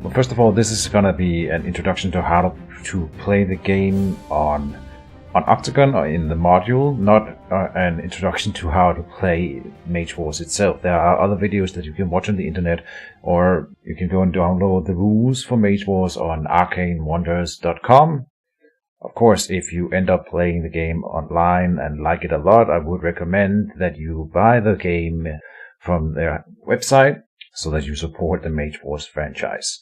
Well, first of all, this is going to be an introduction to how to play the game on Octagon or in the module, not an introduction to how to play Mage Wars itself. There are other videos that you can watch on the internet, or you can go and download the rules for Mage Wars on arcanewonders.com. Of course, if you end up playing the game online and like it a lot, I would recommend that you buy the game from their website so that you support the Mage Wars franchise.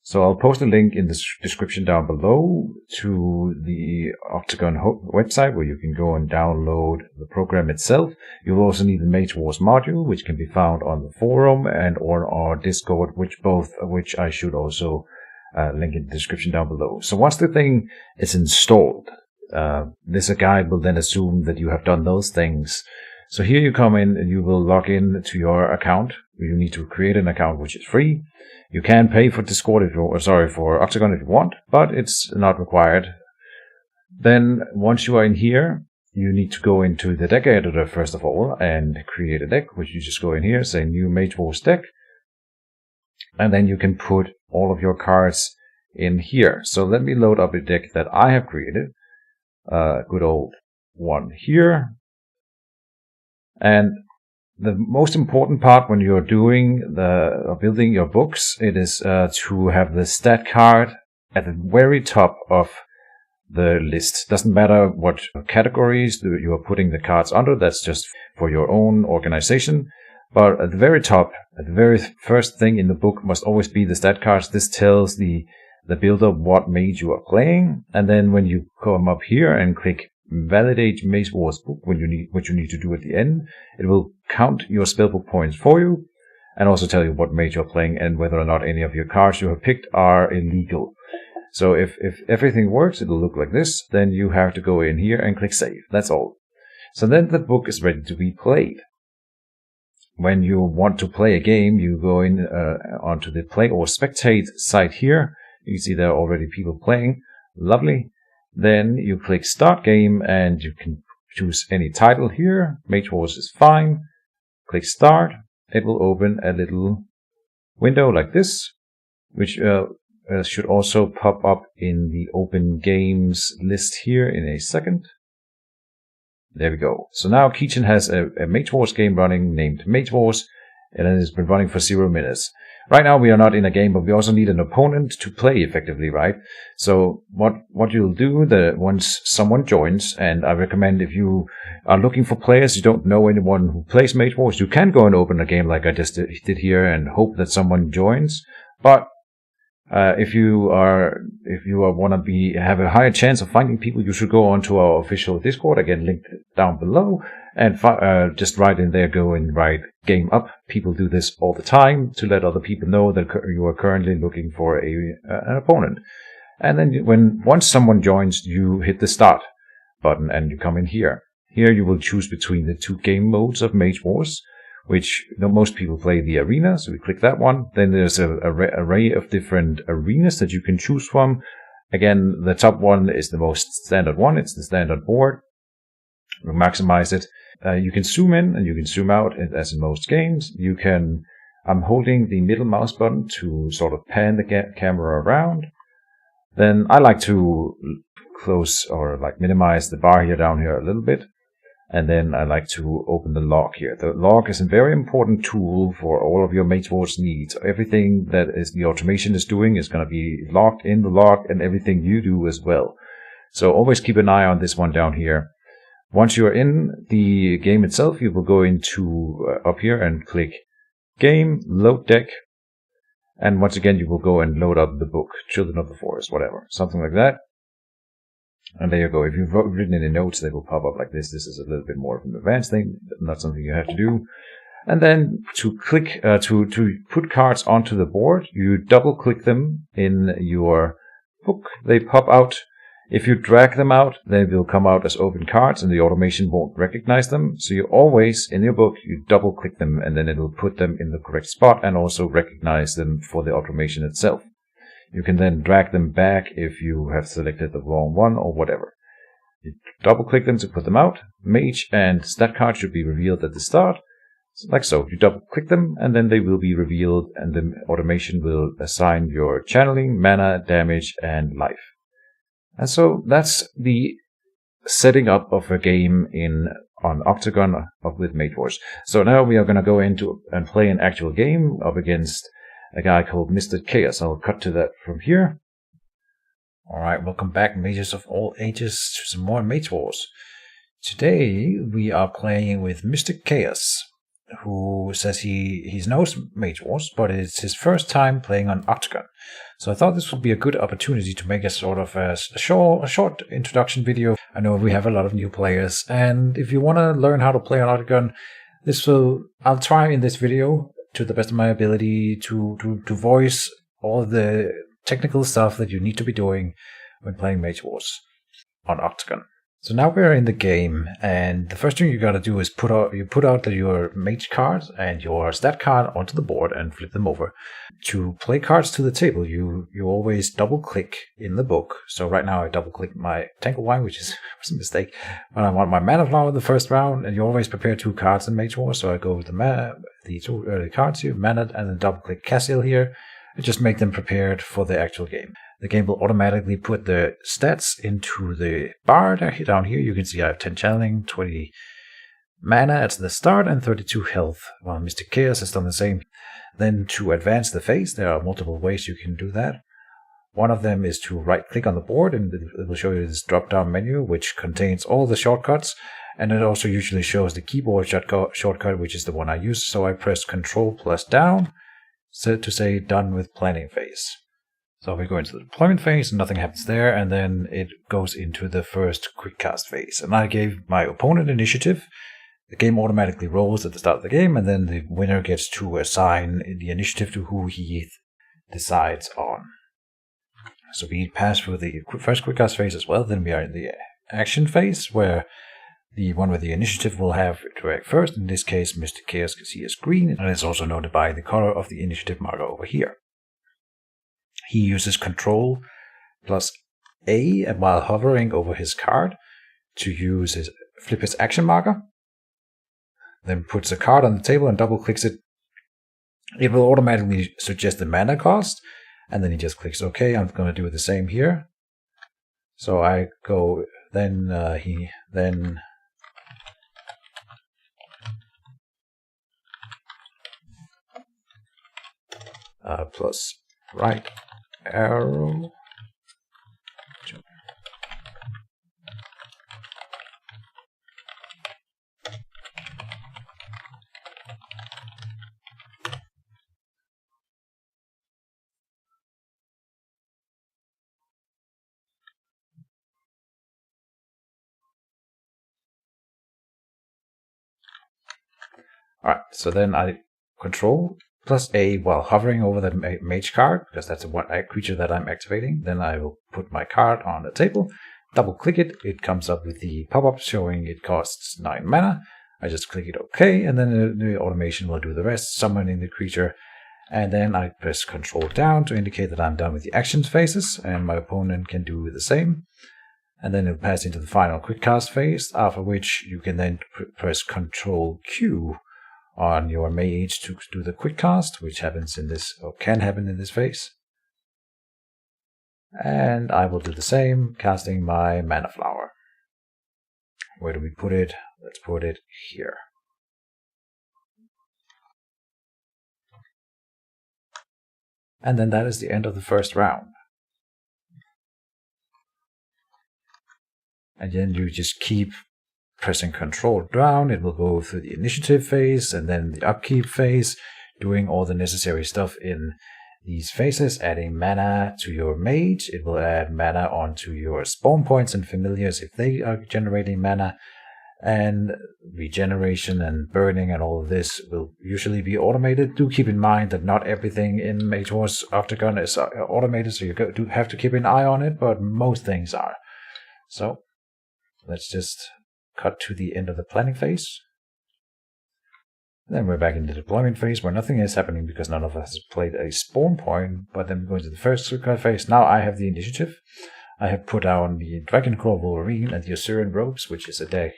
So I'll post a link in the description down below to the Octagon website where you can go and download the program itself. You'll also need the Mage Wars module, which can be found on the forum and or our Discord, both of which I should also link in the description down below. So once the thing is installed, this guide will then assume that you have done those things. So here you come in and you will log in to your account. You need to create an account which is free. You can pay for Discord for Octagon if you want, but it's not required. Then once you are in here, you need to go into the deck editor first of all and create a deck, which you just go in here, say new Mage Wars deck, and then you can put all of your cards in here. So let me load up a deck that I have created, good old one here. And the most important part when you're doing building your books, it is to have the stat card at the very top of the list. Doesn't matter what categories you are putting the cards under, that's just for your own organization. But at the very top, at the very first thing in the book must always be the stat cards. This tells the builder what mage you are playing. And then when you come up here and click Validate Mage Wars book, what you need to do at the end, it will count your spellbook points for you and also tell you what mage you're playing and whether or not any of your cards you have picked are illegal. So if everything works, it'll look like this. Then you have to go in here and click save. That's all. So then the book is ready to be played. When you want to play a game, you go in onto the play or spectate site here. You can see there are already people playing. Lovely. Then you click Start Game and you can choose any title here. Mage Wars is fine. Click Start. It will open a little window like this, which should also pop up in the Open Games list here in a second. There we go. So now Keejchen has a Mage Wars game running named Mage Wars, and it has been running for 0 minutes. Right now we are not in a game, but we also need an opponent to play effectively, right? So what you'll do once someone joins, and I recommend if you are looking for players, you don't know anyone who plays Mage Wars, you can go and open a game like I just did here and hope that someone joins. But if you want to have a higher chance of finding people, you should go onto our official Discord, again linked down below, and just write in there, go and write game up. People do this all the time to let other people know that you are currently looking for an opponent. And then once someone joins, you hit the start button and you come in here. Here you will choose between the two game modes of Mage Wars, which most people play the arena, so we click that one. Then there's an array of different arenas that you can choose from. Again, the top one is the most standard one. It's the standard board. We'll maximize it. You can zoom in and you can zoom out as in most games. I'm holding the middle mouse button to sort of pan the camera around. Then I like to close or minimize the bar down here a little bit. And then I like to open the log here. The log is a very important tool for all of your Mage Wars needs. Everything that the automation is doing is going to be logged in the log, and everything you do as well. So always keep an eye on this one down here. Once you're in the game itself, you will go into up here and click Game, Load Deck. And once again, you will go and load up the book, Children of the Forest, whatever, something like that. And there you go. If you've written any notes, they will pop up like this. This is a little bit more of an advanced thing, not something you have to do. And then to click to put cards onto the board, you double click them in your book. They pop out. If you drag them out, they will come out as open cards, and the automation won't recognize them. So you always in your book you double click them, and then it will put them in the correct spot and also recognize them for the automation itself. You can then drag them back if you have selected the wrong one or whatever. You double click them to put them out. Mage and stat card should be revealed at the start. Like so. You double click them and then they will be revealed, and the automation will assign your channeling, mana, damage, and life. And so that's the setting up of a game on Octagon with Mage Wars. So now we are going to go into and play an actual game up against a guy called Mr. Chaos. I'll cut to that from here. Alright, welcome back, mages of all ages, to some more Mage Wars. Today we are playing with Mr. Chaos, who says he knows Mage Wars, but it's his first time playing on Octagon. So I thought this would be a good opportunity to make a sort of a short introduction video. I know we have a lot of new players, and if you want to learn how to play on Octagon, I'll try in this video to the best of my ability to voice all the technical stuff that you need to be doing when playing Mage Wars on Octagon. So now we're in the game, and the first thing you gotta do is put out your mage card and your stat card onto the board and flip them over. To play cards to the table, you always double click in the book. So right now I double click my Tangle Wine, which was a mistake. But I want my Mana Flower in the first round, and you always prepare 2 cards in Mage War. So I go with the 2 early cards here, Mana, and then double click Cassiel here, and just make them prepared for the actual game. The game will automatically put the stats into the bar down here. You can see I have 10 channeling, 20 mana at the start, and 32 health, while Mr. Chaos has done the same. Then to advance the phase, there are multiple ways you can do that. One of them is to right-click on the board, and it will show you this drop-down menu, which contains all the shortcuts, and it also usually shows the keyboard shortcut, which is the one I use. So I press Ctrl plus down to say done with planning phase. So we go into the deployment phase, and nothing happens there, and then it goes into the first quick cast phase. And I gave my opponent initiative. The game automatically rolls at the start of the game, and then the winner gets to assign the initiative to who he decides on. So we pass through the first quick cast phase as well. Then we are in the action phase, where the one with the initiative will have to act first. In this case, Mr. Chaos can see as green, and it's also noted by the color of the initiative marker over here. He uses Ctrl plus A while hovering over his card to flip his action marker. Then puts a card on the table and double clicks it. It will automatically suggest the mana cost, and then he just clicks OK. I'm going to do the same here. So I go, plus right arrow. Alright, so then I Control plus A while hovering over the mage card, because that's one creature that I'm activating. Then I will put my card on the table, double click it. It comes up with the pop-up showing it costs 9 mana. I just click it OK, and then the automation will do the rest, summoning the creature. And then I press Control down to indicate that I'm done with the action phases, and my opponent can do the same. And then it'll pass into the final quick cast phase, after which you can then press Control Q on your mage to do the quick cast, which happens in this, or can happen in this phase. And I will do the same, casting my Mana Flower. Where do we put it? Let's put it here. And then that is the end of the first round. And then you just keep pressing Control down. It will go through the initiative phase and then the upkeep phase, doing all the necessary stuff in these phases, adding mana to your mage. It will add mana onto your spawn points and familiars if they are generating mana. And regeneration and burning and all of this will usually be automated. Do keep in mind that not everything in Mage Wars Octagon is automated, so you do have to keep an eye on it, but most things are. So let's just cut to the end of the planning phase. Then we're back in the deployment phase, where nothing is happening because none of us has played a spawn point. But then we go into the first phase. Now I have the initiative. I have put down the Dragonclaw Wolverine and the Osirian Robes, which is a deck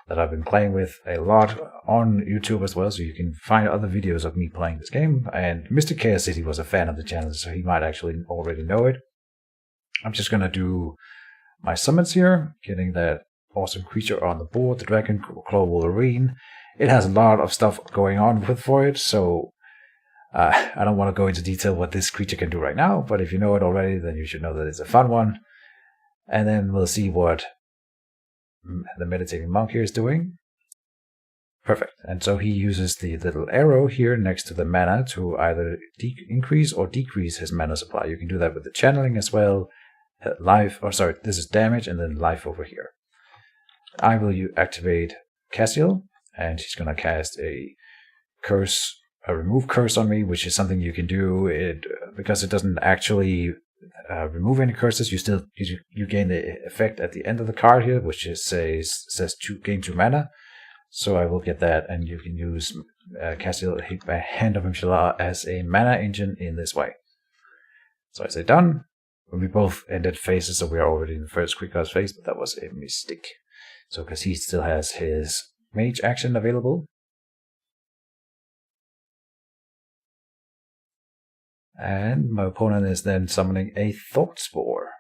that I've been playing with a lot on YouTube as well, so you can find other videos of me playing this game. And Mr. Chaos City was a fan of the channel, so he might actually already know it. I'm just gonna do my summons here, getting that awesome creature on the board, the Dragon Claw Wolverine. It has a lot of stuff going on for it, so I don't want to go into detail what this creature can do right now, but if you know it already, then you should know that it's a fun one. And then we'll see what the Meditating Monk here is doing. Perfect. And so he uses the little arrow here next to the mana to either increase or decrease his mana supply. You can do that with the channeling as well. Life, or sorry, this is damage and then life over here. I will activate Cassiel, and she's going to cast a curse, a remove curse on me, which is something you can do. Because it doesn't actually remove any curses, you gain the effect at the end of the card here, which says gain 2 mana. So I will get that, and you can use Cassiel Hand of Imshala as a mana engine in this way. So I say done. We both ended phases, so we are already in the first quick cast phase, but that was a mistake. So because he still has his mage action available. And my opponent is then summoning a Thought Spore.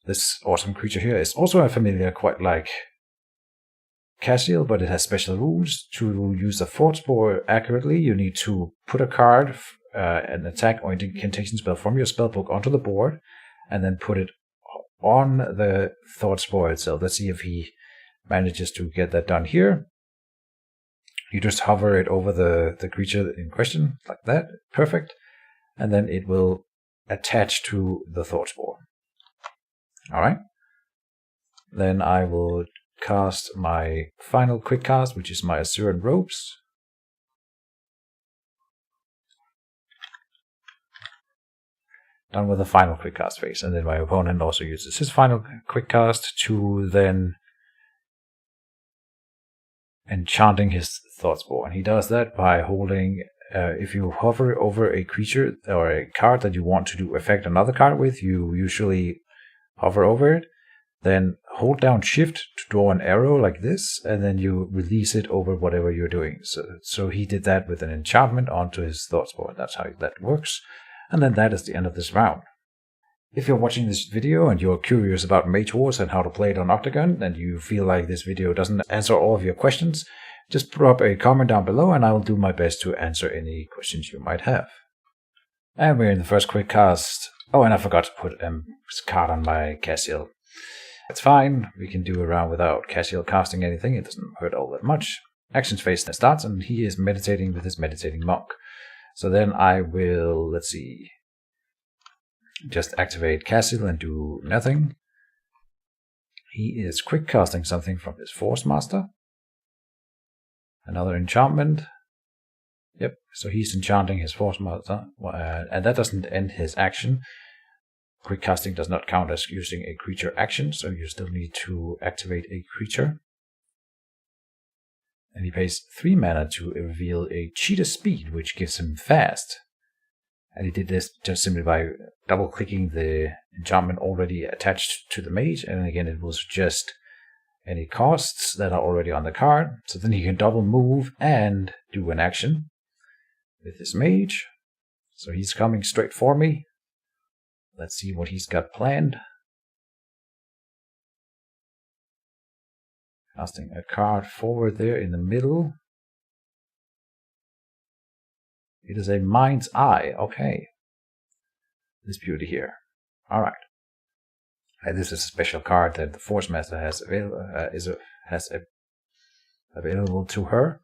This awesome creature here is also a familiar, quite like Cassiel, but it has special rules. To use a Thought Spore accurately, you need to put a card, an attack or incantation spell from your spellbook onto the board, and then put it on the Thought Spore itself. Let's see if he manages to get that done here. You just hover it over the creature in question, like that. Perfect. And then it will attach to the Thought Spore. Alright. Then I will cast my final quick cast, which is my Assyrian Robes. Done with the final quick cast phase. And then my opponent also uses his final quick cast to then enchanting his Thought Spore. And he does that by holding, if you hover over a creature or a card that you want to do affect another card with, you usually hover over it, then hold down Shift to draw an arrow like this, and then you release it over whatever you're doing. So he did that with an enchantment onto his Thought Spore. That's how that works. And then that is the end of this round. If you're watching this video and you're curious about Mage Wars and how to play it on Octagon, and you feel like this video doesn't answer all of your questions, just drop a comment down below and I will do my best to answer any questions you might have. And we're in the first quick cast. Oh, and I forgot to put a card on my Cassiel. It's fine, we can do a round without Cassiel casting anything, it doesn't hurt all that much. Action phase starts and he is meditating with his Meditating Monk. So then I will, let's see, just activate Cassiel and do nothing. He is quick casting something from his Force Master. Another enchantment. Yep, so he's enchanting his Force Master, and that doesn't end his action. Quick casting does not count as using a creature action, so you still need to activate a creature. And he pays 3 mana to reveal a Cheetah Speed, which gives him fast. And he did this just simply by double-clicking the enchantment already attached to the mage, and again it will suggest any costs that are already on the card. So then he can double move and do an action with his mage. So he's coming straight for me. Let's see what he's got planned. Casting a card forward there in the middle. It is a Mind's Eye. Okay. This beauty here. Alright. This is a special card that the Force Master has available to her.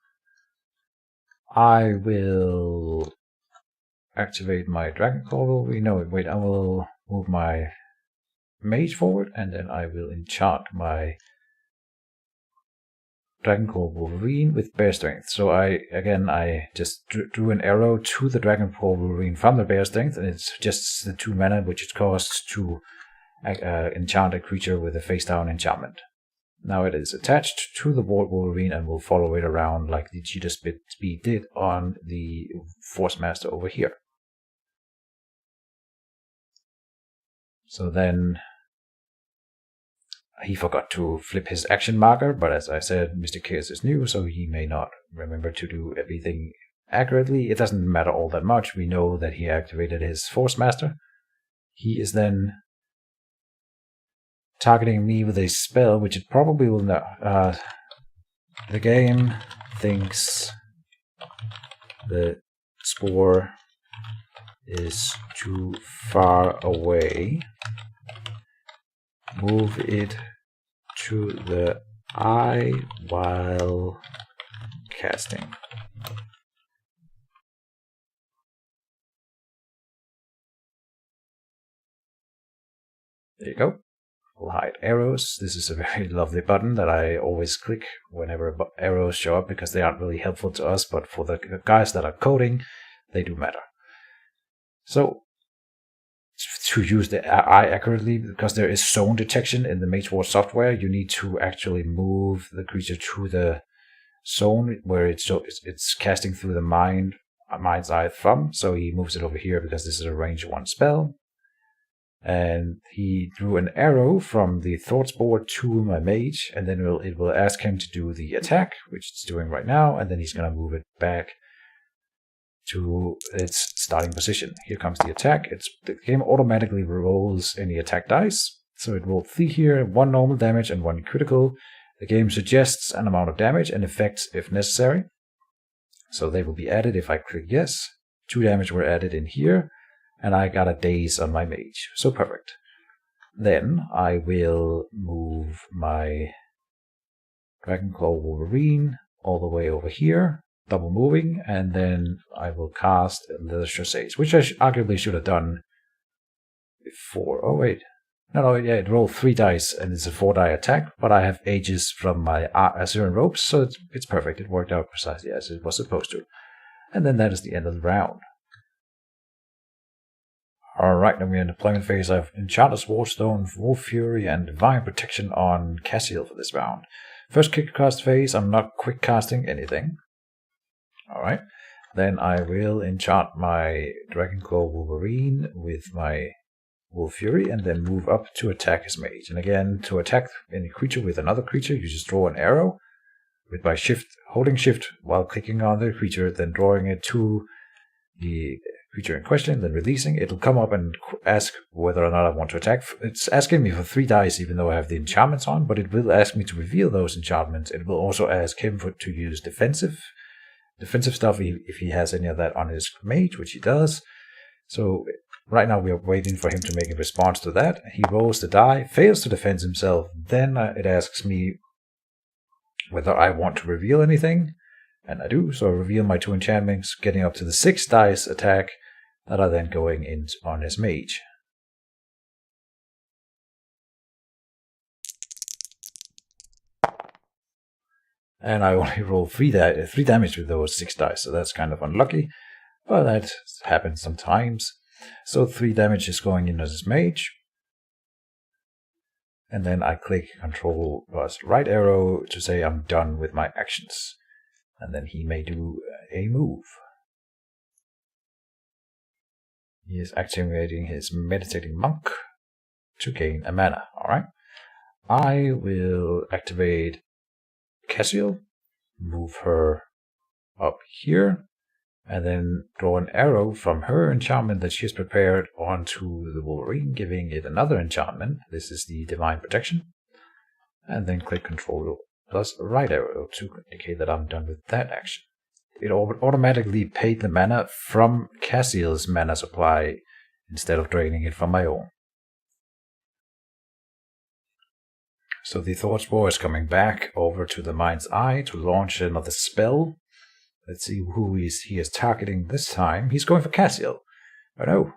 I will activate my Dragon Claw. Wait, I will move my mage forward, and then I will enchant my Dragon Claw Wolverine with Bear Strength. So I just drew an arrow to the Dragon Claw Wolverine from the Bear Strength, and it's just the 2 mana which it costs to enchant a creature with a face down enchantment. Now it is attached to the Wolverine and will follow it around like the Cheetah Speed did on the Force Master over here. So then he forgot to flip his action marker, but as I said, Mr. Chaos is new, so he may not remember to do everything accurately. It doesn't matter all that much. We know that he activated his Force Master. He is then targeting me with a spell, which it probably will not. The game thinks the spore is too far away. Move it to the eye while casting. There you go. We'll hide arrows. This is a very lovely button that I always click whenever arrows show up because they aren't really helpful to us, but for the guys that are coding, they do matter. So, to use the eye accurately, because there is zone detection in the Mage Wars software, you need to actually move the creature to the zone where it's casting through the mind's eye thumb. So he moves it over here because this is a range 1 spell. And he drew an arrow from the Thoughts board to my mage, and then it will ask him to do the attack, which it's doing right now, and then he's going to move it back to its starting position. Here comes the attack. The game automatically rolls any attack dice. So it rolled 3 here, 1 normal damage and 1 critical. The game suggests an amount of damage and effects if necessary. So they will be added if I click yes. 2 damage were added in here. And I got a daze on my mage. So perfect. Then I will move my Dragonclaw Wolverine all the way over here, double moving, and then I will cast the Chassés, which I arguably should have done before. Oh wait. No, yeah, it rolled 3 dice and it's a 4-die attack, but I have ages from my Assyrian ropes, so it's perfect. It worked out precisely as it was supposed to. And then that is the end of the round. Alright, then we're in the deployment phase. I have Enchanter's Wardstone, Wolf Fury, and Divine Protection on Cassiel for this round. First quick cast phase, I'm not quick casting anything. Alright, then I will enchant my Dragonclaw Wolverine with my Wolf Fury, and then move up to attack his mage. And again, to attack any creature with another creature, you just draw an arrow with my holding shift while clicking on the creature, then drawing it to the creature in question, then releasing. It'll come up and ask whether or not I want to attack. It's asking me for 3 dice even though I have the enchantments on, but it will ask me to reveal those enchantments. It will also ask him to use defensive stuff if he has any of that on his mage, which he does. So right now we are waiting for him to make a response to that. He rolls the die, fails to defend himself, then it asks me whether I want to reveal anything. And I do, so I reveal my 2 enchantments, getting up to the 6 dice attack that are then going in on his mage. And I only roll 3 damage with those 6 dice, so that's kind of unlucky, but that happens sometimes. So 3 damage is going in as his mage. And then I click Control plus right arrow to say I'm done with my actions. And then he may do a move. He is activating his Meditating Monk to gain a mana. Alright. I will activate Cassiel, move her up here, and then draw an arrow from her enchantment that she has prepared onto the Wolverine, giving it another enchantment. This is the Divine Protection. And then click Control plus right arrow to indicate that I'm done with that action. It automatically paid the mana from Cassiel's mana supply instead of draining it from my own. So the Thought Spore is coming back over to the Mind's Eye to launch another spell. Let's see who he is targeting this time. He's going for Cassiel. Oh no.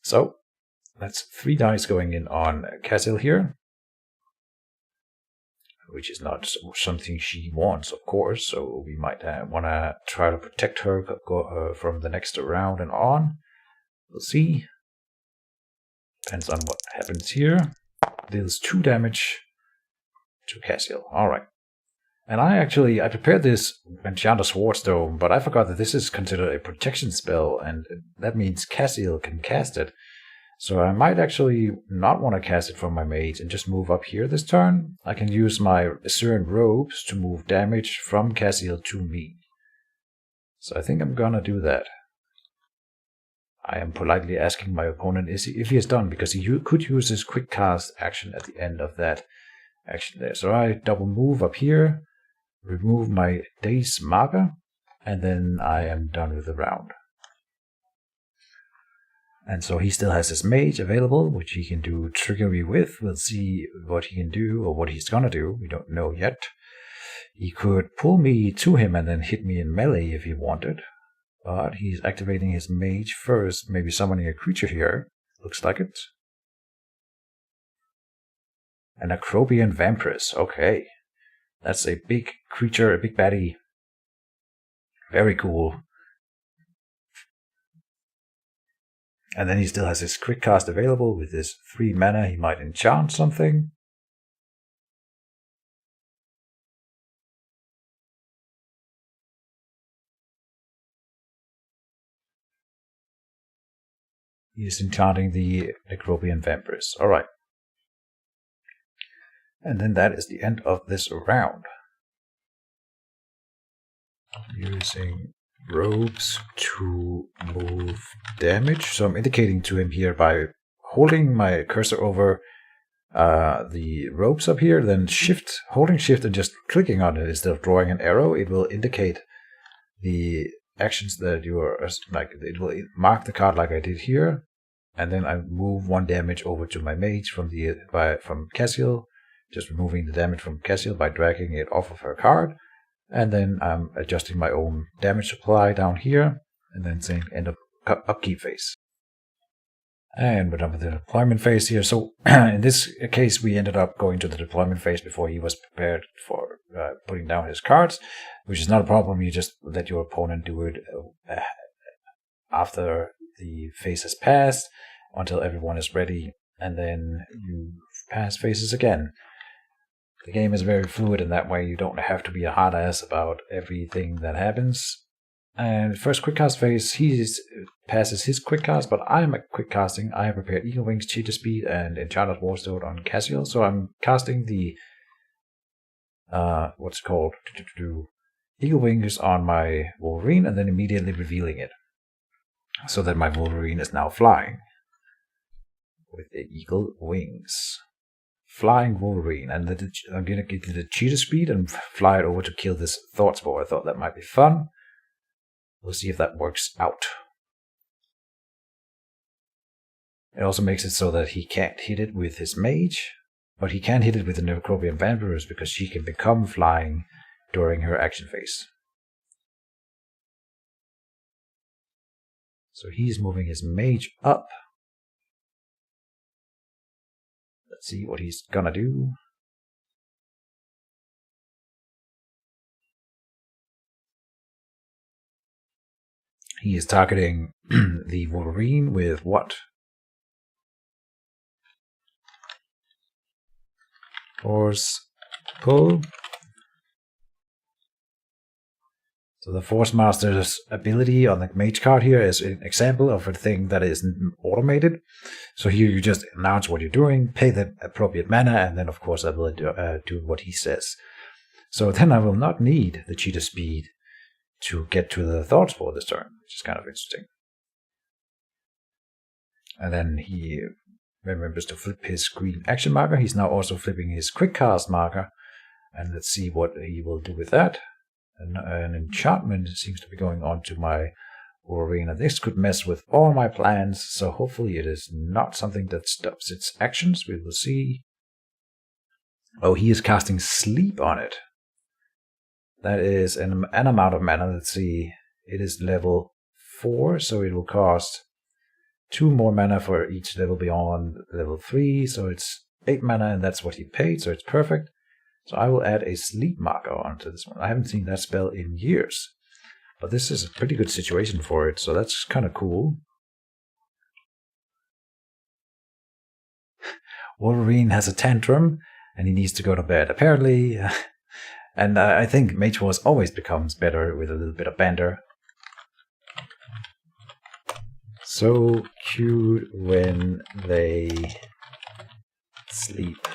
So that's 3 dice going in on Cassiel here, which is not something she wants, of course, so we might want to try to protect her from the next round and on. We'll see. Depends on what happens here. Deals 2 damage to Cassiel. Alright. And I prepared this Enchanter's Wardstone, but I forgot that this is considered a protection spell, and that means Cassiel can cast it. So I might actually not want to cast it from my mage and just move up here this turn. I can use my Assyrian robes to move damage from Cassiel to me. So I think I'm gonna do that. I am politely asking my opponent if he is done, because he could use his quick cast action at the end of that action there. So I double move up here, remove my Daze marker, and then I am done with the round. And so he still has his mage available, which he can do trickery with. We'll see what he can do, or what he's gonna do. We don't know yet. He could pull me to him and then hit me in melee if he wanted. But he's activating his mage first, maybe summoning a creature here. Looks like it. An Acrobian Vampiress. Okay. That's a big creature, a big baddie. Very cool. And then he still has his quick cast available. With his 3 mana, he might enchant something. He is enchanting the Acrobian Vampiress. Alright. And then that is the end of this round. Using robes to move damage. So I'm indicating to him here by holding my cursor over the ropes up here, then holding shift and just clicking on it instead of drawing an arrow. It will indicate the actions that you are, like, it will mark the card like I did here, and then I move 1 damage over to my mage from Cassiel, just removing the damage from Cassiel by dragging it off of her card. And then I'm adjusting my own damage supply down here, and then saying end of upkeep phase. And we're done with the deployment phase here. So in this case, we ended up going to the deployment phase before he was prepared for putting down his cards, which is not a problem. You just let your opponent do it after the phase has passed, until everyone is ready, and then you pass phases again. The game is very fluid in that way. You don't have to be a hard ass about everything that happens. And first quick cast phase, he passes his quick cast, but I'm quick casting. I have prepared Eagle Wings, Cheetah Speed, and Enchanted Warstone on Cassiel. So I'm casting the Eagle Wings on my Wolverine, and then immediately revealing it, so that my Wolverine is now flying with the Eagle Wings. Flying Wolverine, and I'm gonna get the Cheetah Speed and fly it over to kill this Thought Spore. I thought that might be fun. We'll see if that works out. It also makes it so that he can't hit it with his mage, but he can hit it with the Acrobian Vampiress because she can become flying during her action phase. So he's moving his mage up. Let's see what he's gonna do. He is targeting the Wolverine with what? Force pull. So the Force Master's ability on the mage card here is an example of a thing that is automated. So here you just announce what you're doing, pay the appropriate mana, and then of course I will do what he says. So then I will not need the Cheetah Speed to get to the Thought Spore this turn, which is kind of interesting. And then he remembers to flip his green action marker. He's now also flipping his quick cast marker. And let's see what he will do with that. An enchantment seems to be going on to my Wolverine, and this could mess with all my plans, so hopefully it is not something that stops its actions. We will see. Oh, he is casting Sleep on it. That is an amount of mana. Let's see. It is level 4, so it will cost 2 more mana for each level beyond level 3, so it's 8 mana, and that's what he paid, so it's perfect. So I will add a Sleep marker onto this one. I haven't seen that spell in years, but this is a pretty good situation for it, so that's kind of cool. Wolverine has a tantrum, and he needs to go to bed, apparently. And I think Mage Wars always becomes better with a little bit of banter. So cute when they sleep.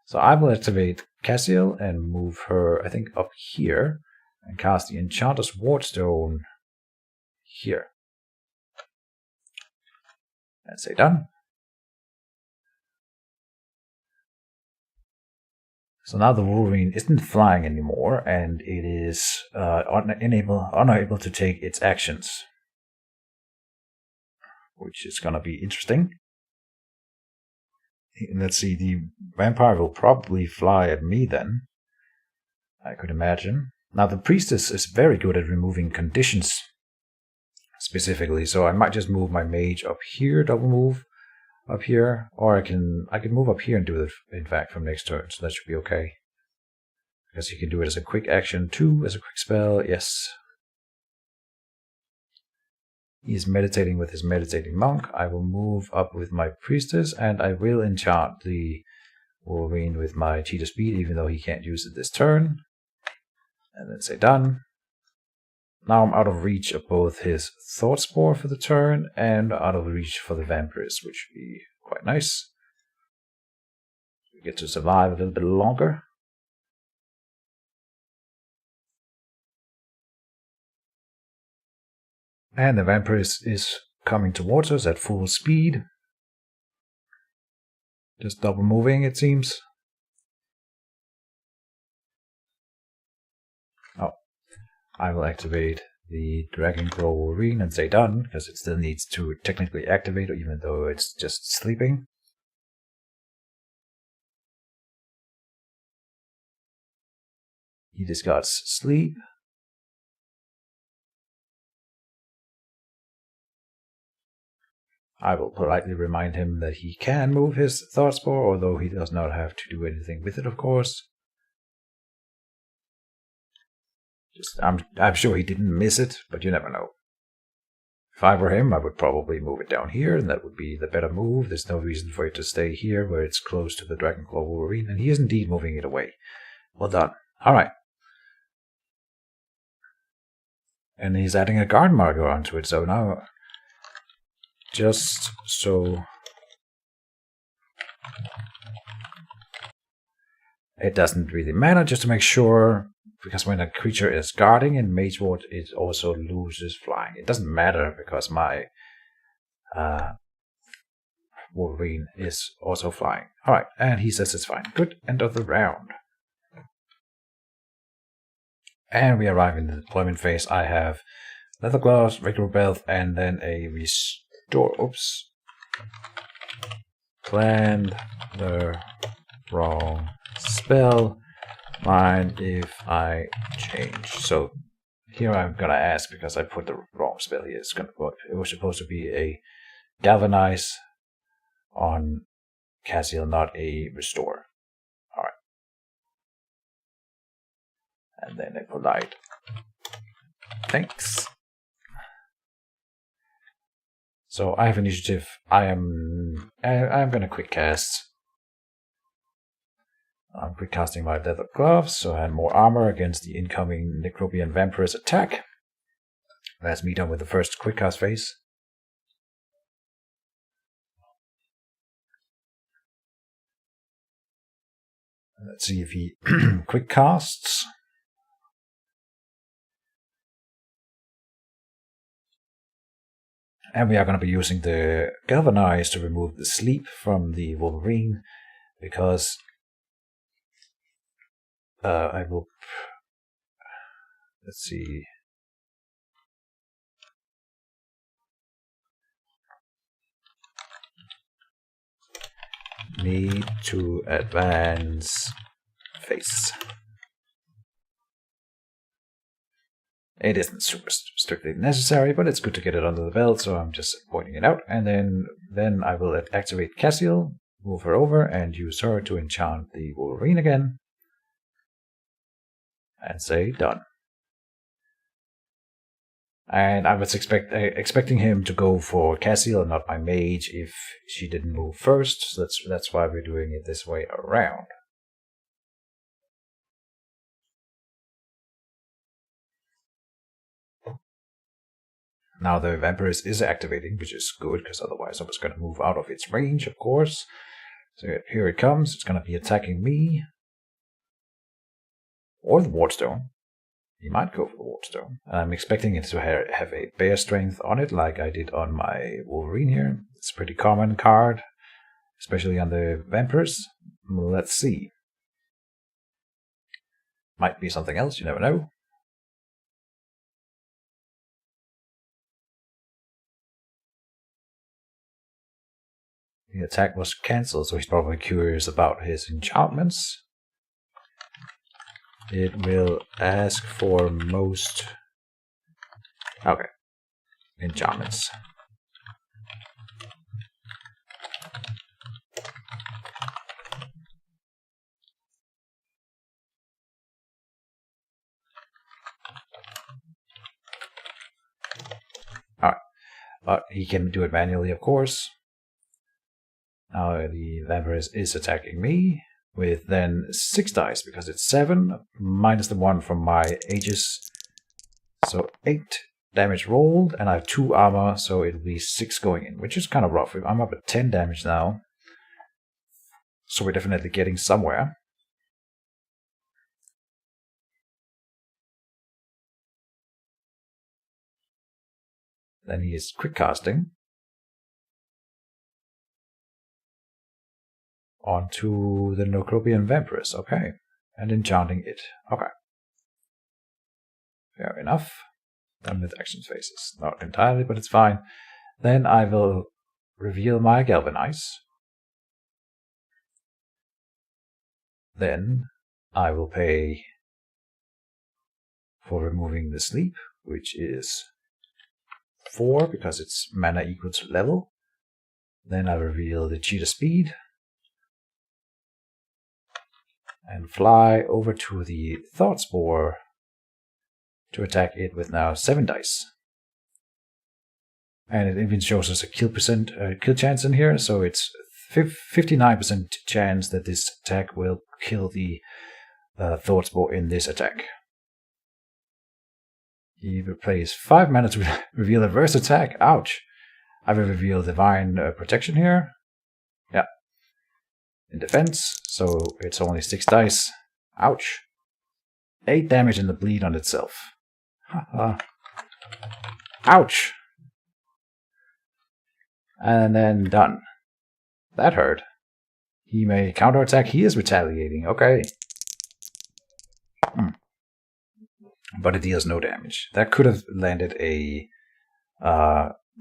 So I will activate Cassiel and move her, I think, up here and cast the Enchanter's Wardstone here. And say done. So now the Wolverine isn't flying anymore, and it is unable to take its actions, which is going to be interesting. Let's see, the vampire will probably fly at me then, I could imagine. Now the priestess is very good at removing conditions specifically, so I might just move my mage up here, double move up here, or I can move up here and do it, in fact, from next turn, so that should be okay. Because you can do it as a quick action too, as a quick spell, yes. He is meditating with his meditating monk. I will move up with my priestess, and I will enchant the Wolverine with my cheetah speed, even though he can't use it this turn. And then say done. Now I'm out of reach of both his Thought Spore for the turn and out of reach for the Vampirist, which would be quite nice. We get to survive a little bit longer. And the Vampirist is coming towards us at full speed. Just double moving, it seems. Oh, I will activate the Dragon Claw Wolverine and say done, because it still needs to technically activate, even though it's just sleeping. He discards sleep. I will politely remind him that he can move his Thought Spore, although he does not have to do anything with it, of course. I'm sure he didn't miss it, but you never know. If I were him, I would probably move it down here, and that would be the better move. There's no reason for it to stay here, where it's close to the Dragon Claw Wolverine, and he is indeed moving it away. Well done. Alright. And he's adding a guard marker onto it, so now... Just so... It doesn't really matter, just to make sure... Because when a creature is guarding in Mage Wars, it also loses flying. It doesn't matter because my Wolverine is also flying. Alright, and he says it's fine. Good, end of the round. And we arrive in the deployment phase. I have Leather Gloves, regular belt, and then a restore. Oops. Planned the wrong spell. Mind if I change? So here I'm gonna ask because I put the wrong spell here. It was supposed to be a Galvanize on Cassiel, not a Restore. Alright. And then a polite thanks. So I have initiative. I'm gonna quick cast. I'm quick casting my Leather Gloves, so I have more armor against the incoming Necrobian Vampirist attack. Let's meet on with the first quick cast phase. Let's see if he quick casts. And we are going to be using the Galvanize to remove the sleep from the Wolverine, because I will... Let's see... Need to advance face. It isn't super strictly necessary, but it's good to get it under the belt, so I'm just pointing it out. And then I will activate Cassiel, move her over, and use her to enchant the Wolverine again. And say done. And I was expecting him to go for Cassiel and not my mage if she didn't move first. So that's why we're doing it this way around. Now the Vampirus is activating, which is good, because otherwise I was going to move out of its range, of course. So here it comes. It's going to be attacking me. Or the Wardstone. He might go for the Wardstone. And I'm expecting it to have a Bear Strength on it, like I did on my Wolverine here. It's a pretty common card, especially on the Vampirus. Let's see. Might be something else, you never know. The attack was cancelled, so he's probably curious about his enchantments. It will ask for most... Okay. Enchantments. Alright. But he can do it manually, of course. Now the Vampirus is attacking me with then 6 dice, because it's 7 minus the 1 from my Aegis. So 8 damage rolled, and I have 2 armor, so it'll be 6 going in, which is kind of rough. I'm up at 10 damage now. So we're definitely getting somewhere. Then he is quick casting onto the Necropian Vampirus, okay, and enchanting it, okay. Fair enough. Done with action phases. Not entirely, but it's fine. Then I will reveal my Galvanize. Then I will pay for removing the sleep, which is 4 because it's mana equal to level. Then I reveal the cheetah speed and fly over to the Thought Spore to attack it with now 7 dice. And it even shows us a kill chance in here, so it's 59% chance that this attack will kill the Thought Spore in this attack. He plays 5 mana to reveal a reverse attack. Ouch! I will reveal Divine Protection here. Yeah. In defense, so it's only 6 dice. Ouch! 8 damage in the bleed on itself. Ouch! And then done. That hurt. He may counterattack. He is retaliating. Okay. But it deals no damage. That could have landed a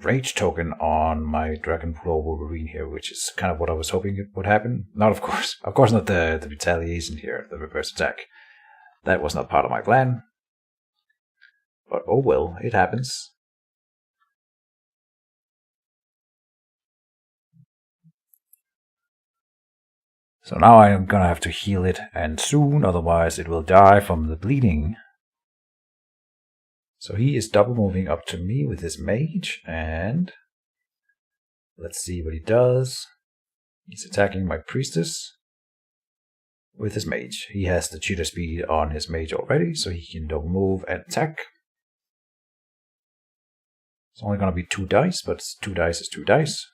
rage token on my Dragonflow Wolverine here, which is kind of what I was hoping it would happen. Not, of course not the retaliation here, the reverse attack. That was not part of my plan. But oh well, it happens. So now I am gonna have to heal it, and soon, otherwise it will die from the bleeding. So he is double moving up to me with his mage, and let's see what he does. He's attacking my priestess with his mage. He has the cheetah speed on his mage already, so he can double move and attack. It's only gonna be 2 dice, but 2 dice is 2 dice.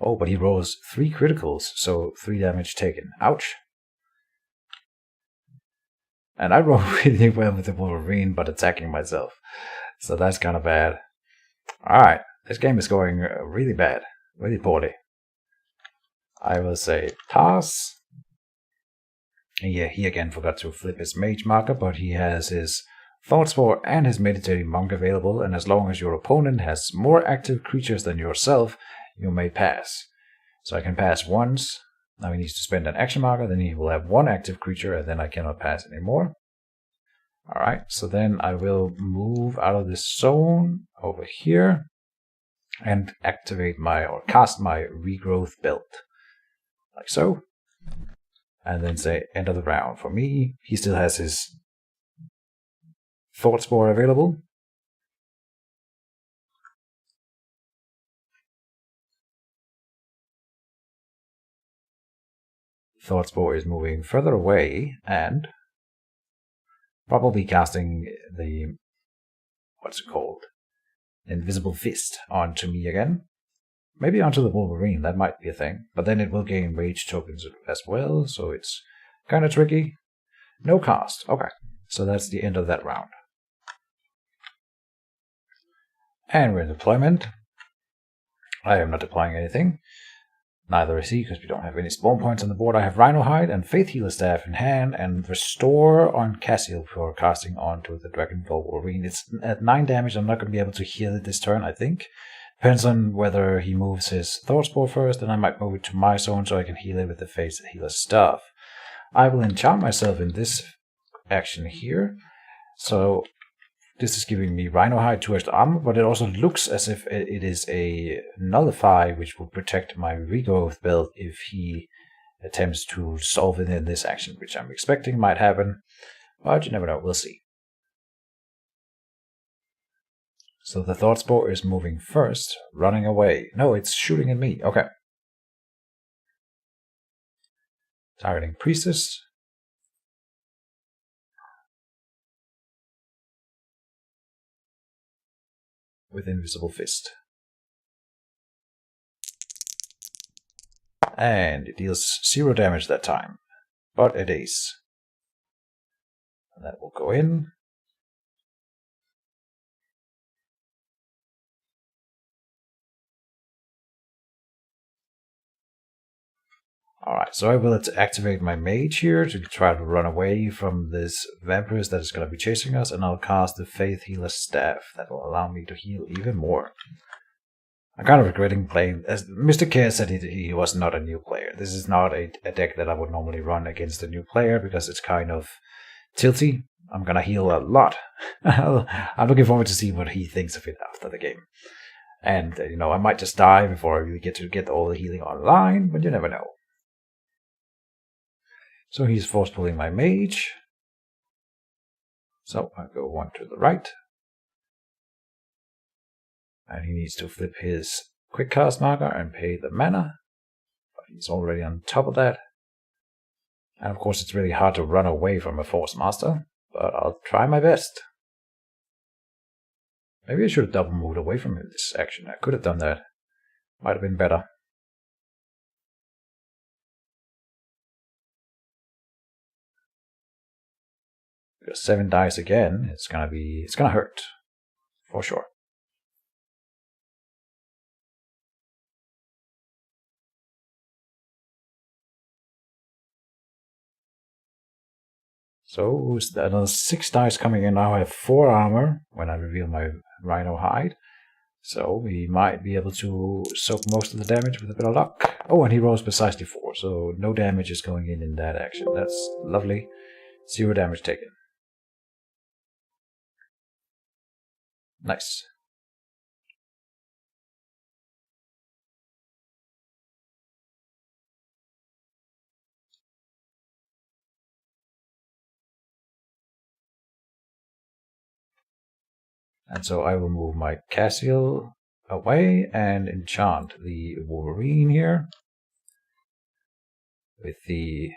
Oh, but he rolls 3 criticals, so 3 damage taken. Ouch. And I roll really well with the Wolverine, but attacking myself. So that's kind of bad. Alright, this game is going really bad. Really poorly. I will say pass. Yeah, he again forgot to flip his mage marker, but he has his Thought Spore and his Meditating Monk available, and as long as your opponent has more active creatures than yourself, you may pass. So I can pass once. Now he needs to spend an action marker, then he will have 1 active creature, and then I cannot pass anymore. Alright, so then I will move out of this zone over here and activate or cast my Regrowth Belt. Like so. And then say end of the round. For me, he still has his Thought Spore available. Thought Spore is moving further away, and Probably casting the, what's it called? Invisible Fist onto me again. Maybe onto the Wolverine, that might be a thing. But then it will gain rage tokens as well, so it's kind of tricky. No cast. Okay, so that's the end of that round. And we're in deployment. I am not deploying anything. Neither is he, because we don't have any spawn points on the board. I have Rhino Hide and Faith Healer Staff in hand, and Restore on Cassiel for casting onto the Dragonfall Wolverine. It's at 9 damage. I'm not going to be able to heal it this turn, I think. Depends on whether he moves his Thought Spore first, and I might move it to my zone so I can heal it with the Faith Healer Staff. I will enchant myself in this action here. So this is giving me Rhino Hide 2 extra armor, but it also looks as if it is a Nullify, which will protect my Regrowth belt if he attempts to solve it in this action, which I'm expecting might happen, but you never know, we'll see. So the Thought Spore is moving first, running away. No, it's shooting at me. Okay. Targeting Priestess. With Invisible Fist. And it deals 0 damage that time, but it is. And that will go in. Alright, so I will activate my mage here to try to run away from this vampire that is going to be chasing us, and I'll cast the Faith Healer Staff. That will allow me to heal even more. I'm kind of regretting playing, as Mr. Care said he was not a new player. This is not a deck that I would normally run against a new player because it's kind of tilty. I'm going to heal a lot. I'm looking forward to see what he thinks of it after the game. And, I might just die before I really get all the healing online, but you never know. So he's force pulling my mage. So I go 1 to the right. And he needs to flip his quick cast marker and pay the mana. But he's already on top of that. And of course it's really hard to run away from a Force Master, but I'll try my best. Maybe I should have double moved away from him this action. I could have done that. Might have been better. Because 7 dice again, it's gonna hurt. For sure. So another 6 dice coming in. Now I have 4 armor when I reveal my Rhino Hide. So we might be able to soak most of the damage with a bit of luck. Oh, and he rolls precisely 4, so no damage is going in that action. That's lovely. 0 damage taken. Nice. And so I will move my Cassiel away and enchant the Wolverine here. With the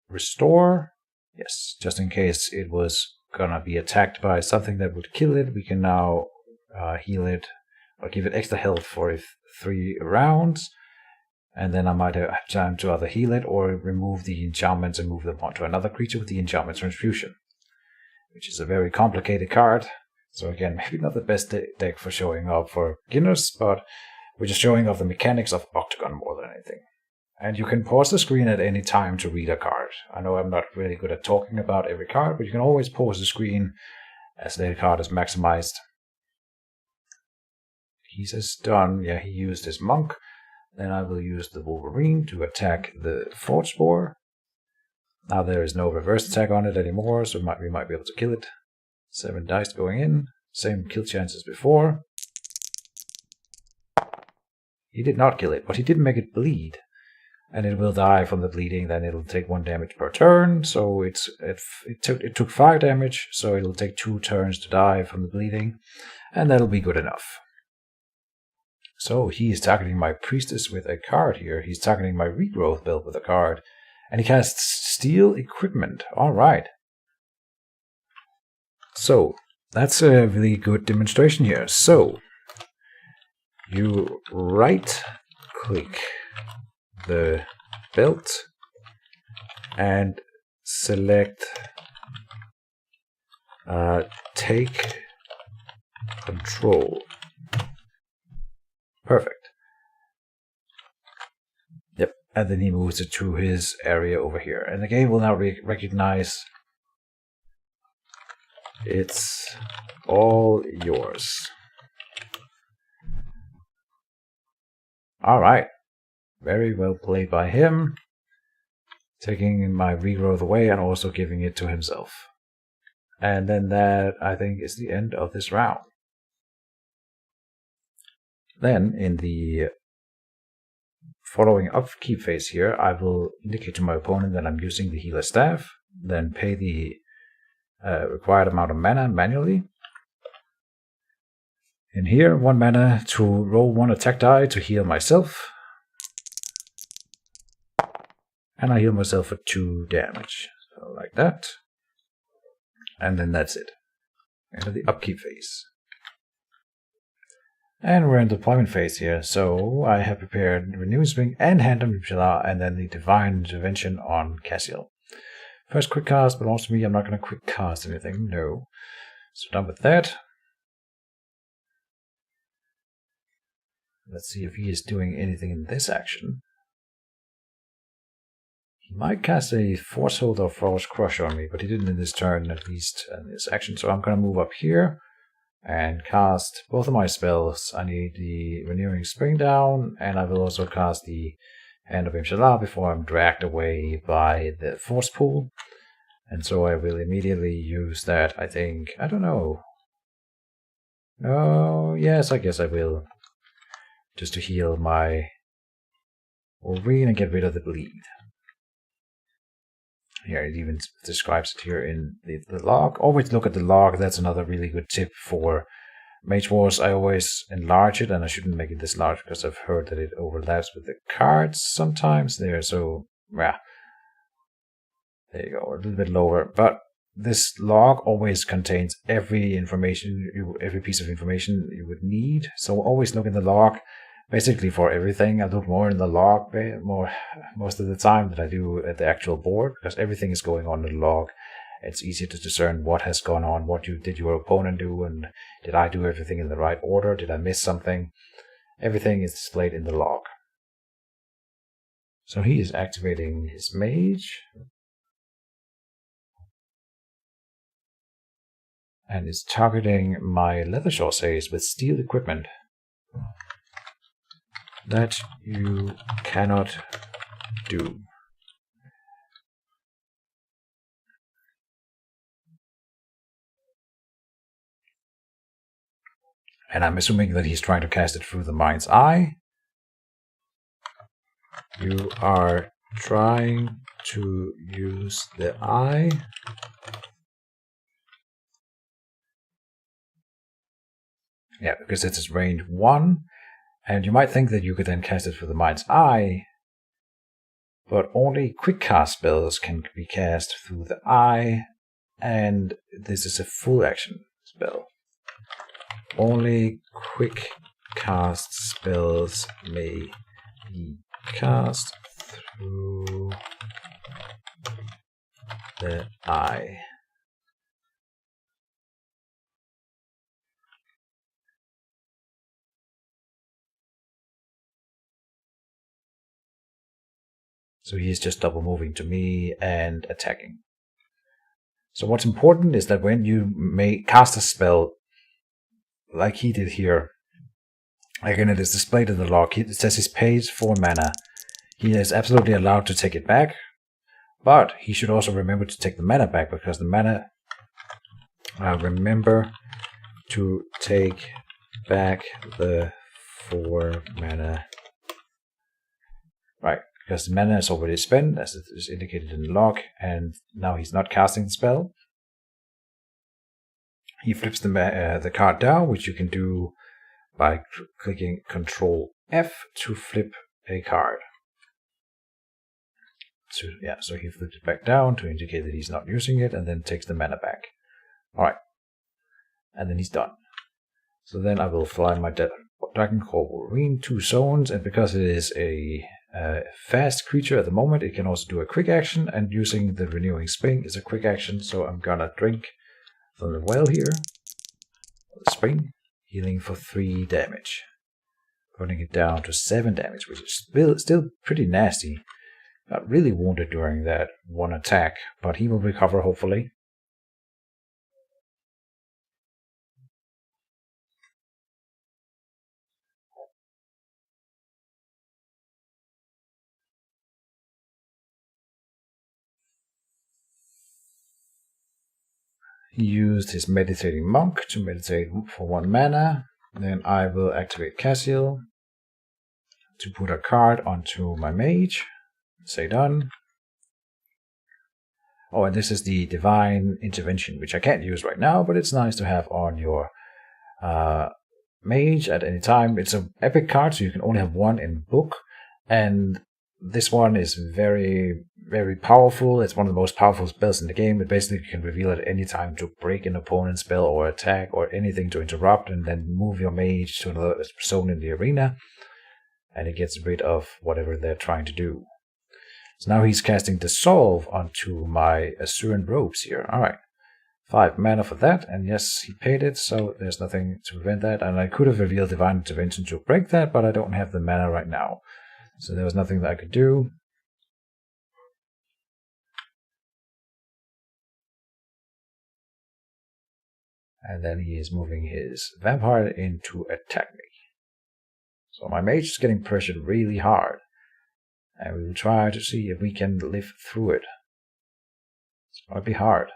Restore. Yes, just in case it was gonna be attacked by something that would kill it, we can now heal it or give it extra health for 3 rounds. And then I might have time to either heal it or remove the enchantments and move them onto another creature with the enchantment transfusion. Which is a very complicated card. So again, maybe not the best deck for showing off for beginners, but we're just showing off the mechanics of Octagon more than anything. And you can pause the screen at any time to read a card. I know I'm not really good at talking about every card, but you can always pause the screen as the card is maximized. He says done. Yeah, he used his Monk. Then I will use the Wolverine to attack the Thought Spore. Now there is no reverse attack on it anymore, so we might be able to kill it. 7 dice going in. Same kill chance as before. He did not kill it, but he did make it bleed. And it will die from the bleeding, then it'll take 1 damage per turn. So it took 5 damage, so it'll take 2 turns to die from the bleeding. And that'll be good enough. So he is targeting my Priestess with a card here. He's targeting my Regrowth belt with a card. And he casts Steal Equipment. Alright. So that's a really good demonstration here. So you right click the belt and select take control. Perfect. Yep, and then he moves it to his area over here. And the game will now recognize it's all yours. Alright. Very well played by him. Taking my regrowth away and also giving it to himself. And then that, I think, is the end of this round. Then, in the following upkeep phase here, I will indicate to my opponent that I'm using the healer staff, then pay the required amount of mana manually. In here, 1 mana to roll 1 attack die to heal myself. And I heal myself for 2 damage. So like that. And then that's it. Into the upkeep phase. And we're in the deployment phase here. So I have prepared Renewing Spring and Hand of Mipshala, and then the Divine Intervention on Cassiel. First quick cast belongs to me. I'm not going to quick cast anything. No. So done with that. Let's see if he is doing anything in this action. He might cast a Force Hold or Force Crush on me, but he didn't in this turn, at least in this action. So I'm going to move up here and cast both of my spells. I need the Renewing Spring down, and I will also cast the Hand of Mipshala before I'm dragged away by the Force Pool. And so I will immediately use that, I think. I don't know. Oh, yes, I guess I will. Just to heal my Wolverine and get rid of the bleed. Here, it even describes it here in the log. Always look at the log. That's another really good tip for Mage Wars. I always enlarge it, and I shouldn't make it this large because I've heard that it overlaps with the cards sometimes there. So, yeah. There you go, a little bit lower. But this log always contains every piece of information you would need. So always look in the log. Basically for everything, I look more in the log most of the time than I do at the actual board, because everything is going on in the log. It's easier to discern what has gone on, what did your opponent do, and did I do everything in the right order? Did I miss something? Everything is displayed in the log. So he is activating his mage. And is targeting my Leathershore says with steel equipment. That you cannot do. And I'm assuming that he's trying to cast it through the Mind's Eye. You are trying to use the eye. Yeah, because it's range 1. And you might think that you could then cast it through the Mind's Eye, but only quick cast spells can be cast through the eye, and this is a full action spell. Only quick cast spells may be cast through the eye. So he's just double moving to me and attacking. So what's important is that when you may cast a spell, like he did here, again it is displayed in the log, it says he's paid 4 mana. He is absolutely allowed to take it back, but he should also remember to take the mana back, because the mana, remember to take back the 4 mana. Right. Because the mana is already spent, as it is indicated in the log, and now he's not casting the spell. He flips the card down, which you can do by clicking Ctrl F to flip a card. So he flips it back down to indicate that he's not using it, and then takes the mana back. Alright, and then he's done. So then I will fly my Dragon called Wolverine 2 zones, and because it is a fast creature at the moment, it can also do a quick action, and using the Renewing Spring is a quick action, so I'm gonna drink from the well here. The spring, healing for 3 damage. Putting it down to 7 damage, which is still pretty nasty. Got really wounded during that one attack, but he will recover hopefully. He used his Meditating Monk to meditate for 1 mana. Then I will activate Cassiel to put a card onto my mage. Say done. Oh, and this is the Divine Intervention, which I can't use right now, but it's nice to have on your mage at any time. It's an epic card, so you can only have 1 in book. And this one is very, very powerful. It's one of the most powerful spells in the game. It basically can reveal at any time to break an opponent's spell or attack or anything to interrupt, and then move your mage to another zone in the arena. And it gets rid of whatever they're trying to do. So now he's casting Dissolve onto my Asuran Robes here. Alright. 5 mana for that, and yes, he paid it, so there's nothing to prevent that. And I could have revealed Divine Intervention to break that, but I don't have the mana right now. So there was nothing that I could do. And then he is moving his vampire in to attack me. So my mage is getting pressured really hard. And we will try to see if we can live through it. It's going to be hard.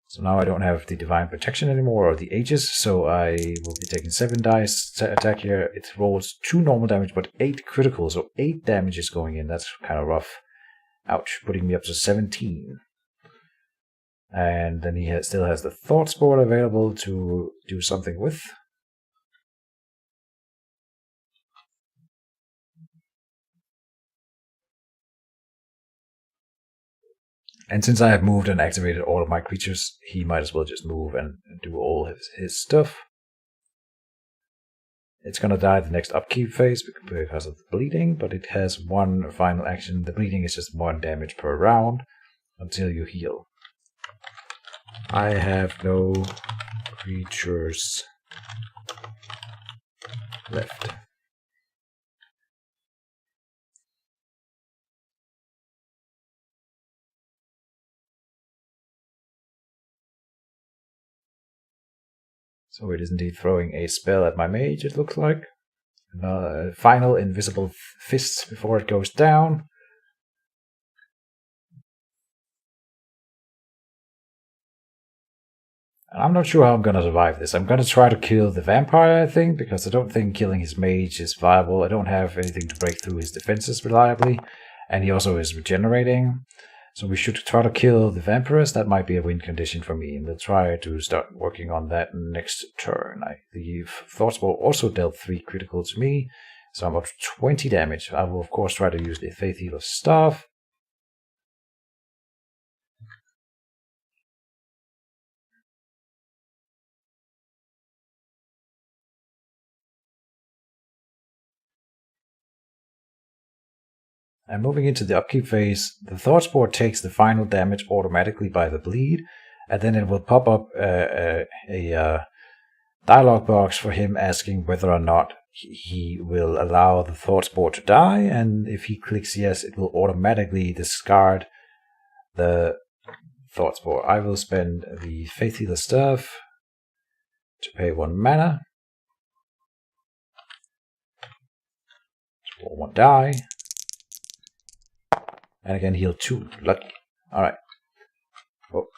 So now I don't have the Divine Protection anymore, or the Aegis, so I will be taking 7 dice to attack here. It rolls 2 normal damage, but 8 critical, so 8 damage is going in. That's kind of rough. Ouch, putting me up to 17. And then he still has the Thought Spore available to do something with. And since I have moved and activated all of my creatures, he might as well just move and do all his stuff. It's going to die the next upkeep phase because of the bleeding, but it has 1 final action. The bleeding is just 1 damage per round until you heal. I have no creatures left. So it is indeed throwing a spell at my mage, it looks like. Final Invisible Fist before it goes down. I'm not sure how I'm going to survive this. I'm going to try to kill the vampire, I think, because I don't think killing his mage is viable. I don't have anything to break through his defenses reliably, and he also is regenerating. So we should try to kill the vampiress. That might be a win condition for me, and we'll try to start working on that next turn. The Thought Spore also dealt 3 critical to me, so I'm up to 20 damage. I will, of course, try to use the Faith Healer Staff. And moving into the upkeep phase, the Thought Spore takes the final damage automatically by the bleed, and then it will pop up a dialog box for him asking whether or not he will allow the Thought Spore to die, and if he clicks yes, it will automatically discard the Thought Spore. I will spend the Faith Healer Staff to pay 1 mana, to roll 1 die. And again, heal 2. Lucky. Alright. Oh.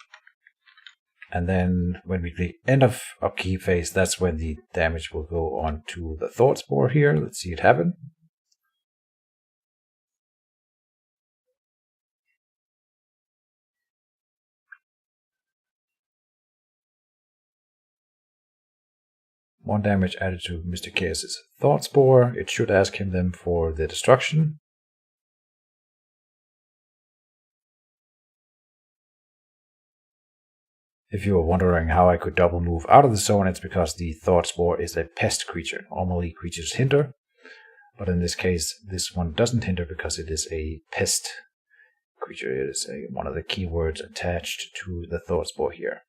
And then when we click end of upkeep phase, that's when the damage will go on to the Thought Spore here. Let's see it happen. One damage added to Mr. Chaos's Thought Spore. It should ask him then for the destruction. If you were wondering how I could double move out of the zone, it's because the Thought Spore is a pest creature. Normally creatures hinder, but in this case, this one doesn't hinder because it is a pest creature. It is one of the keywords attached to the Thought Spore here.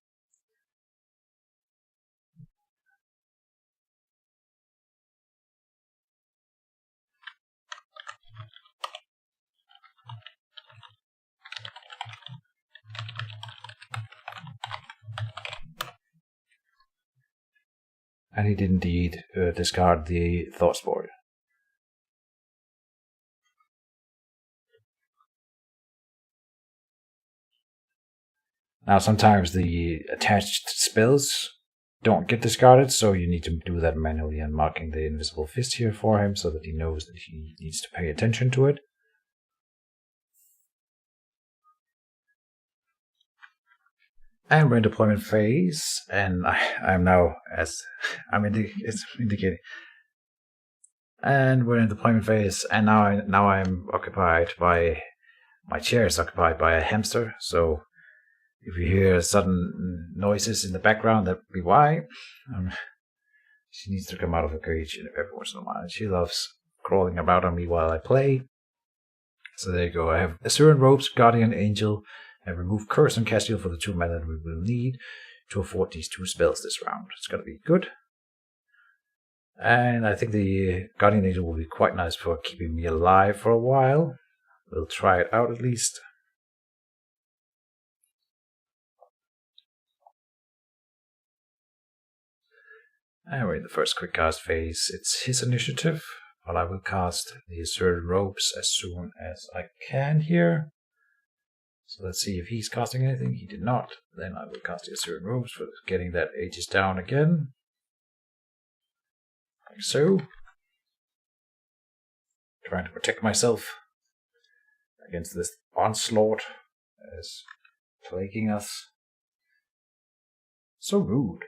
And he did indeed discard the Thought Spore. Now, sometimes the attached spells don't get discarded, so you need to do that manually and marking the invisible fist here for him so that he knows that he needs to pay attention to it. And we're in deployment phase, and I'm now, as it's indicating. And we're in deployment phase, and now I'm occupied by, my chair is occupied by a hamster, so if you hear sudden noises in the background, that'd be why. She needs to come out of her cage every once in a while. She loves crawling about on me while I play. So there you go. I have Assyrian Robes, Guardian Angel, and remove Curse and Castiel for the 2 mana that we will need to afford these 2 spells this round. It's going to be good. And I think the Guardian Angel will be quite nice for keeping me alive for a while. We'll try it out at least. And we're in the first quick cast phase. It's his initiative, but I will cast the Assyrian Robes as soon as I can here. So let's see if he's casting anything. He did not. Then I will cast the Assyrian Robes for getting that Aegis down again. Like so. Trying to protect myself against this onslaught that is plaguing us. So rude.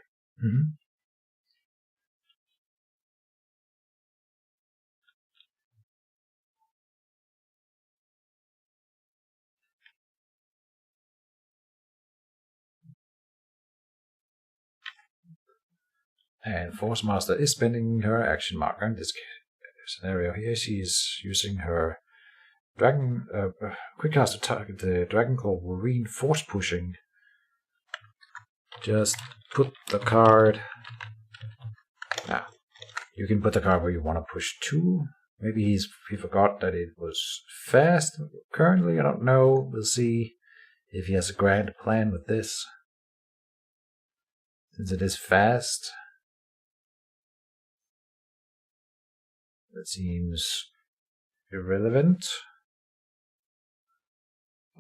And Force Master is spending her action marker in this scenario here. She's using her Dragon quick cast to target the Dragon Claw Wolverine force pushing. Just put the card. Now, you can put the card where you want to push to. Maybe he forgot that it was fast. Currently, I don't know. We'll see if he has a grand plan with this. Since it is fast, that seems irrelevant.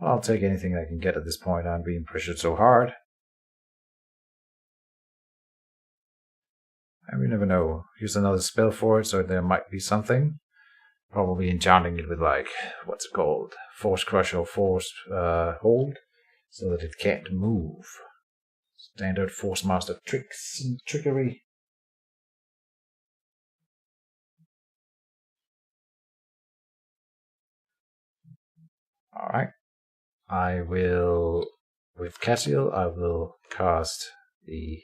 I'll take anything I can get at this point. I'm being pressured so hard. And we never know. Use another spell for it, so there might be something. Probably enchanting it with, like, what's it called? Force Crush or Force Hold, so that it can't move. Standard Force Master tricks and trickery. Alright. I will, with Castiel, I will cast the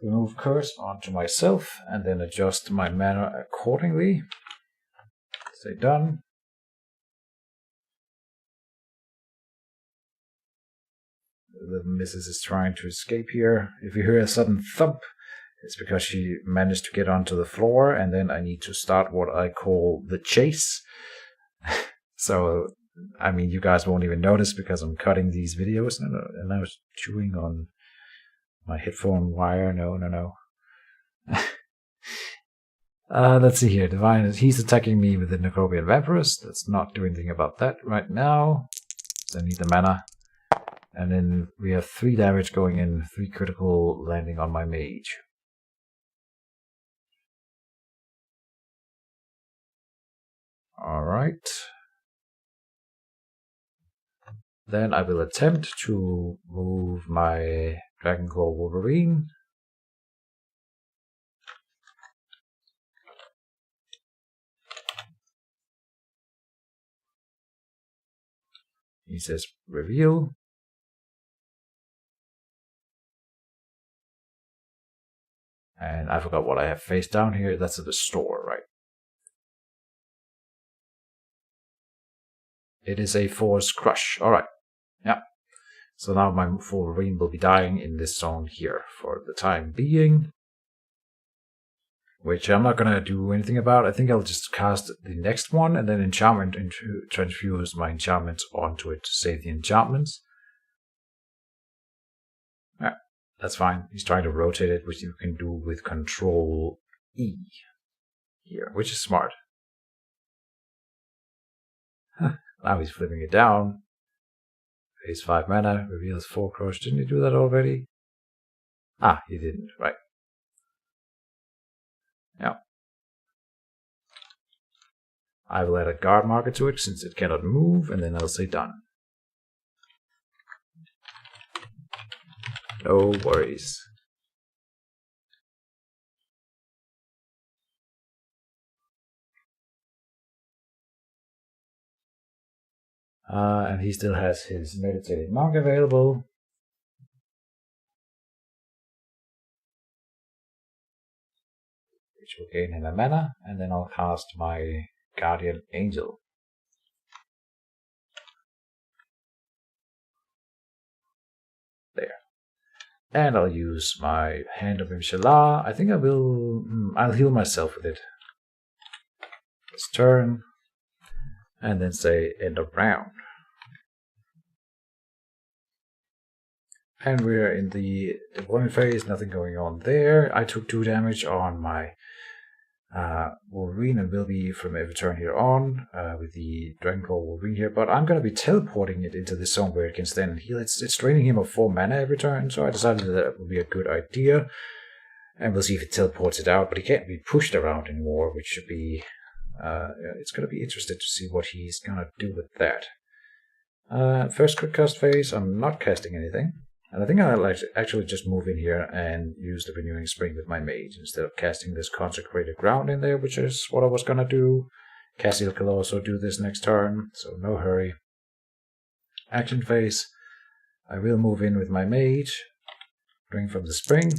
remove curse onto myself and then adjust my mana accordingly. Say done. The missus is trying to escape here. If you hear a sudden thump, it's because she managed to get onto the floor, and then I need to start what I call the chase. So, I mean, you guys won't even notice because I'm cutting these videos, and I was chewing on my headphone wire. No. Let's see here. Divine, he's attacking me with the Necrobian Vampirus. Let's not do anything about that right now. So I need the mana. And then we have 3 damage going in, 3 critical landing on my mage. Alright. Then I will attempt to move my Dragonclaw Wolverine. He says reveal. And I forgot what I have face down here. That's at the store, right? It is a Force Crush. Alright. Yeah. So now my Wolverine will be dying in this zone here for the time being. Which I'm not going to do anything about. I think I'll just cast the next one and then enchantment and transfuse my enchantments onto it to save the enchantments. Yeah, that's fine. He's trying to rotate it, which you can do with Control E here, which is smart. Now he's flipping it down. Pays 5 mana, reveals 4 crush. Didn't he do that already? Ah, he didn't, right. Yeah. I will add a guard marker to it since it cannot move, and then I'll say done. No worries. And he still has his meditated monk available. Which will gain him a mana, and then I'll cast my Guardian Angel. There. And I'll use my Hand of Imshallah. I think I will... I'll heal myself with it. This turn. And then say end of round. And we're in the deployment phase, nothing going on there. I took 2 damage on my Wolverine and will be from every turn here on with the Dragonclaw Wolverine here. But I'm going to be teleporting it into this zone where it can stand and heal. It's draining him of 4 mana every turn, so I decided that would be a good idea. And we'll see if it teleports it out, but he can't be pushed around anymore, which should be... it's going to be interesting to see what he's going to do with that. First quick cast phase, I'm not casting anything. And I think I'll actually just move in here and use the Renewing Spring with my mage instead of casting this Consecrated Ground in there, which is what I was going to do. Cassiel can also do this next turn, so no hurry. Action phase, I will move in with my mage, bring from the spring,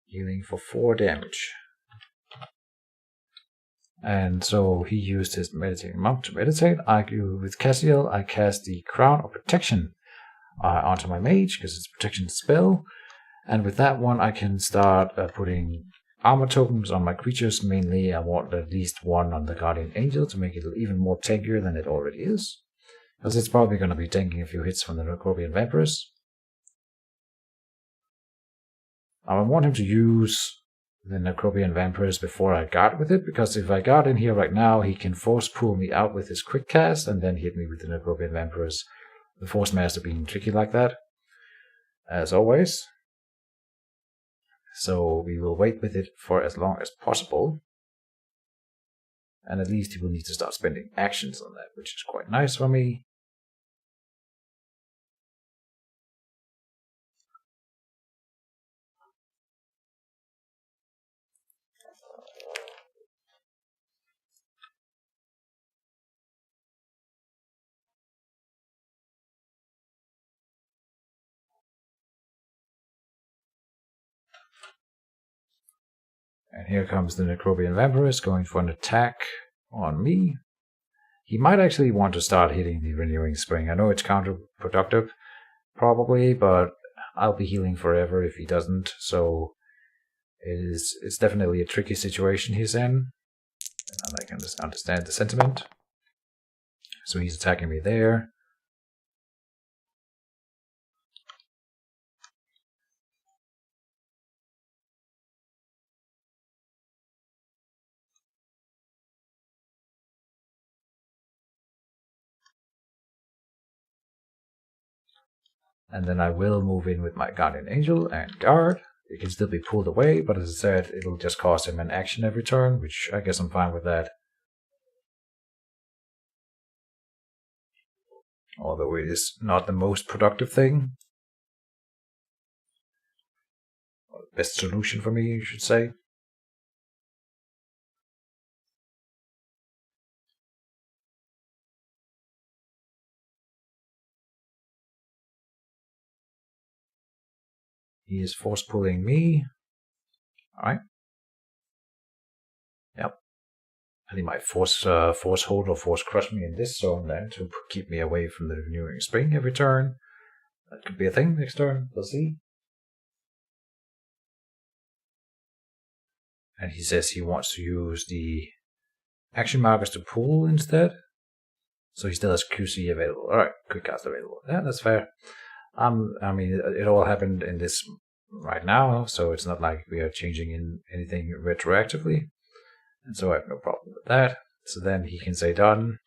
healing for 4 damage. And so he used his Meditating Monk to meditate. With Cassiel, I cast the Crown of Protection onto my mage because it's a protection spell, and with that one I can start putting armor tokens on my creatures. Mainly I want at least 1 on the Guardian Angel to make it even more tankier than it already is, because it's probably going to be tanking a few hits from the Necrobian Vampirus. I want him to use the Necrobian Vampirus before I guard with it, because if I guard in here right now he can force pull me out with his quick cast and then hit me with the Necrobian Vampirus. The Force Master being tricky like that, as always. So we will wait with it for as long as possible. And at least he will need to start spending actions on that, which is quite nice for me. And here comes the Necrobian Vampirus going for an attack on me. He might actually want to start hitting the Renewing Spring. I know it's counterproductive, probably, but I'll be healing forever if he doesn't. So it's definitely a tricky situation he's in. And I can just understand the sentiment. So he's attacking me there. And then I will move in with my Guardian Angel and guard. It can still be pulled away, but as I said, it'll just cost him an action every turn, which I guess I'm fine with that. Although it is not the most productive thing. Or the best solution for me, you should say. He is force pulling me. Alright. Yep. And he might force hold or force crush me in this zone then to keep me away from the renewing spring every turn. That could be a thing next turn. We'll see. And he says he wants to use the action markers to pull instead. So he still has QC available. Alright, quick cast available. Yeah, that's fair. I mean, it all happened in this right now, so it's not like we are changing in anything retroactively. And so I have no problem with that. So then he can say done.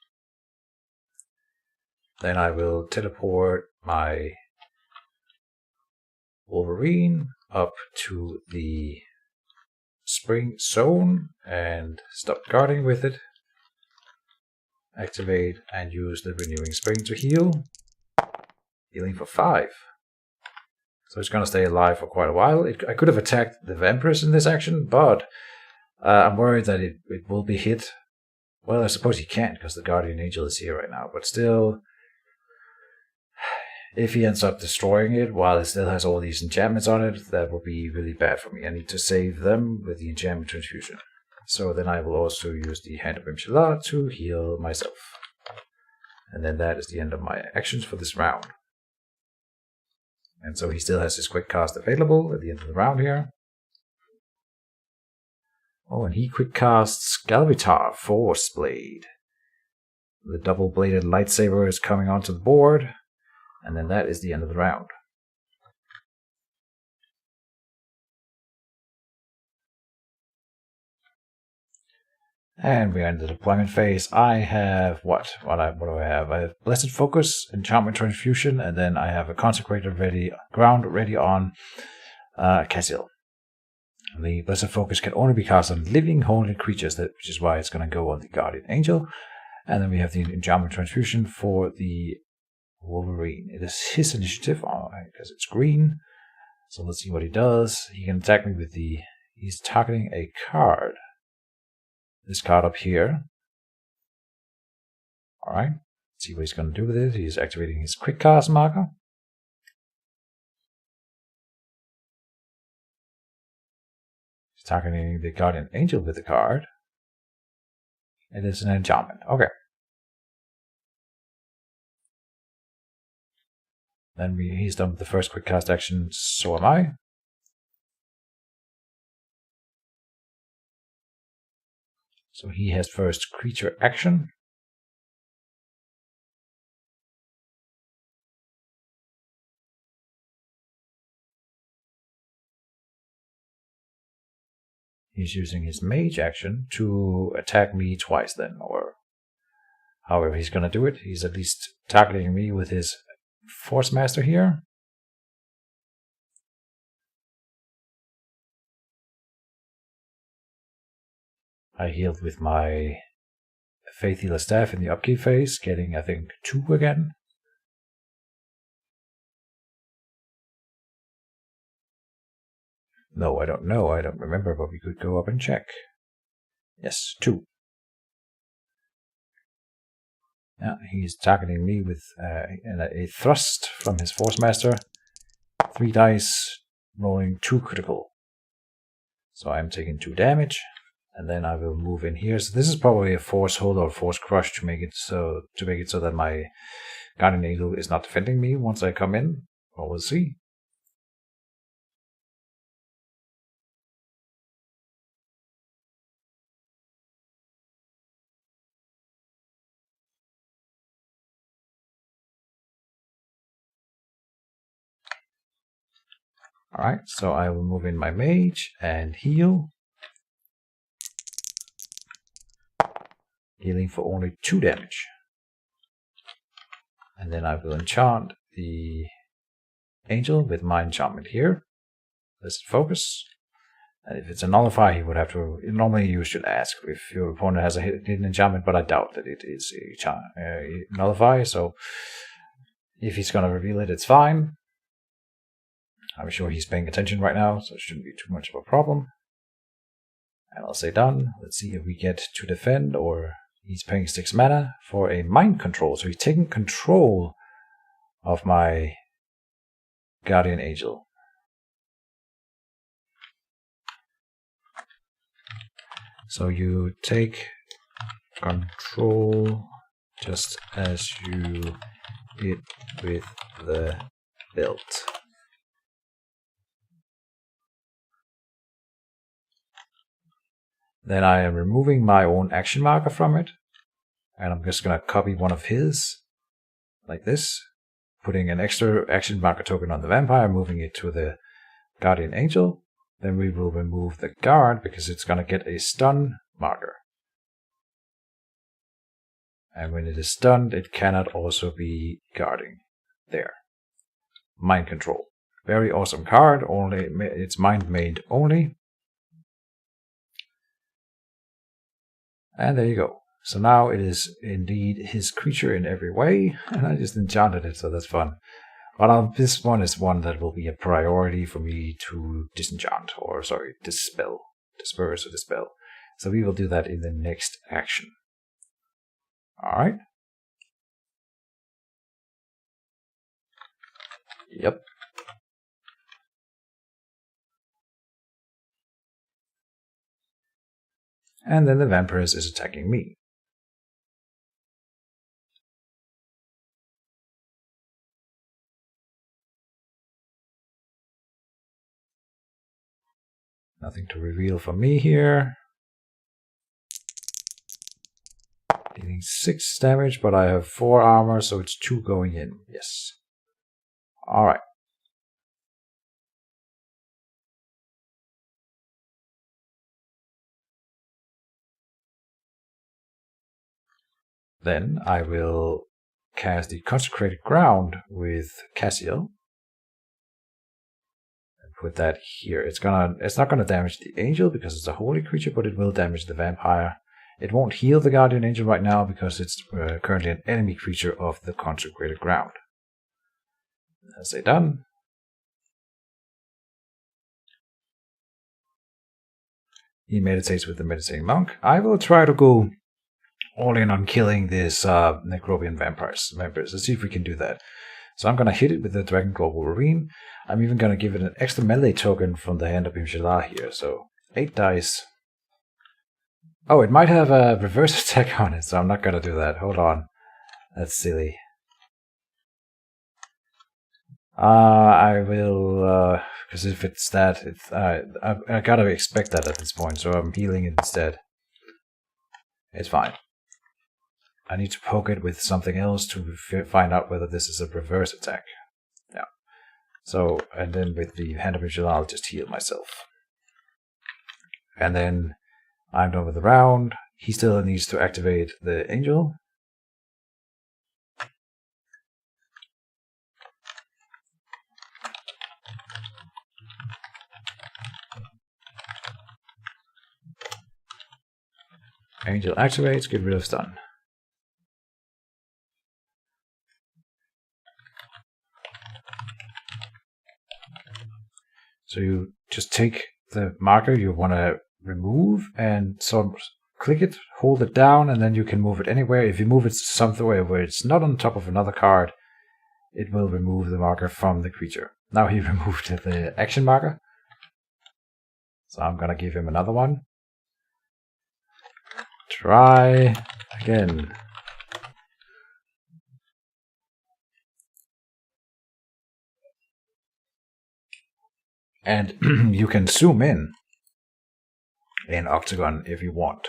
Then I will teleport my Wolverine up to the spring zone and stop guarding with it. Activate and use the renewing spring to heal. Healing for 5. So it's going to stay alive for quite a while. I could have attacked the Vampiress in this action, but I'm worried that it will be hit. Well, I suppose he can't because the Guardian Angel is here right now, but still, if he ends up destroying it while it still has all these enchantments on it, that will be really bad for me. I need to save them with the enchantment transfusion. So then I will also use the Hand of Imshala to heal myself. And then that is the end of my actions for this round. And so he still has his quick cast available at the end of the round here. Oh, and he quick casts Galvitar Force Blade. The double-bladed lightsaber is coming onto the board. And then that is the end of the round. And we are in the deployment phase. I have what? What do I have? I have Blessed Focus, Enchantment Transfusion, and then I have a Consecrated Ground ready on Cassiel. The Blessed Focus can only be cast on living, haunted creatures, which is why it's going to go on the Guardian Angel. And then we have the Enchantment Transfusion for the Wolverine. It is his initiative, because it's green. So let's see what he does. He can attack me with the... He's targeting a card. This card up here. Alright. See what he's going to do with it. He's activating his quick cast marker. He's targeting the Guardian Angel with the card. It is an enchantment. Okay. Then he's done with the first quick cast action, so am I. So he has first creature action. He's using his mage action to attack me twice then, or however he's going to do it. He's at least targeting me with his Force Master here. I healed with my Faith Healer Staff in the upkeep phase, getting, I think, 2 again. No, I don't know. I don't remember, but we could go up and check. Yes, 2. Yeah, he's targeting me with a thrust from his Force Master. 3 dice, rolling 2 critical. So I'm taking 2 damage. And then I will move in here. So this is probably a force hold or force crush to make it so that my Guardian Angel is not defending me once I come in. Well, we'll see. Alright, so I will move in my mage and heal. Healing for only 2 damage. And then I will enchant the angel with my enchantment here. Blessed Focus. And if it's a nullifier, he would have to... Normally you should ask if your opponent has a hidden enchantment, but I doubt that it is a nullifier. So if he's going to reveal it, it's fine. I'm sure he's paying attention right now, so it shouldn't be too much of a problem. And I'll say done. Let's see if we get to defend, or he's paying 6 mana for a mind control. So he's taking control of my Guardian Angel. So you take control just as you did with the build. Then I am removing my own action marker from it, and I'm just going to copy one of his, like this, putting an extra action marker token on the vampire, moving it to the guardian angel. Then we will remove the guard because it's going to get a stun marker. And when it is stunned, it cannot also be guarding. There. Mind control. Very awesome card, only it's mind made only. And there you go. So now it is indeed his creature in every way, and I just enchanted it, so that's fun. But this one is one that will be a priority for me to disenchant, or sorry, dispel. Disperse or dispel. So we will do that in the next action. Alright. Yep. And then the vampiress is attacking me. Nothing to reveal for me here. Dealing 6 damage, but I have 4 armor, so it's 2 going in. Yes. Alright. Then I will cast the Consecrated Ground with Cassiel. And put that here. It's not gonna damage the angel because it's a holy creature, but it will damage the vampire. It won't heal the guardian angel right now because it's currently an enemy creature of the Consecrated Ground. As they done. He meditates with the meditating monk. I will try to go all in on killing this Necrobian vampires. Let's see if we can do that. So I'm going to hit it with the Dragon Claw Wolverine. I'm even going to give it an extra melee token from the Hand of Imshalar here. So 8 dice. Oh, it might have a reverse attack on it, so I'm not going to do that. Hold on. That's silly. I will, because if it's that, I gotta expect that at this point, so I'm healing it instead. It's fine. I need to poke it with something else to find out whether this is a reverse attack. Yeah. So, and then with the Hand of Imshalar, I'll just heal myself. And then I'm done with the round. He still needs to activate the angel. Angel activates, get rid of stun. So you just take the marker you want to remove and sort of click it, hold it down, and then you can move it anywhere. If you move it somewhere where it's not on top of another card, it will remove the marker from the creature. Now he removed the action marker. So I'm gonna give him another one. Try again. And you can zoom in Octagon if you want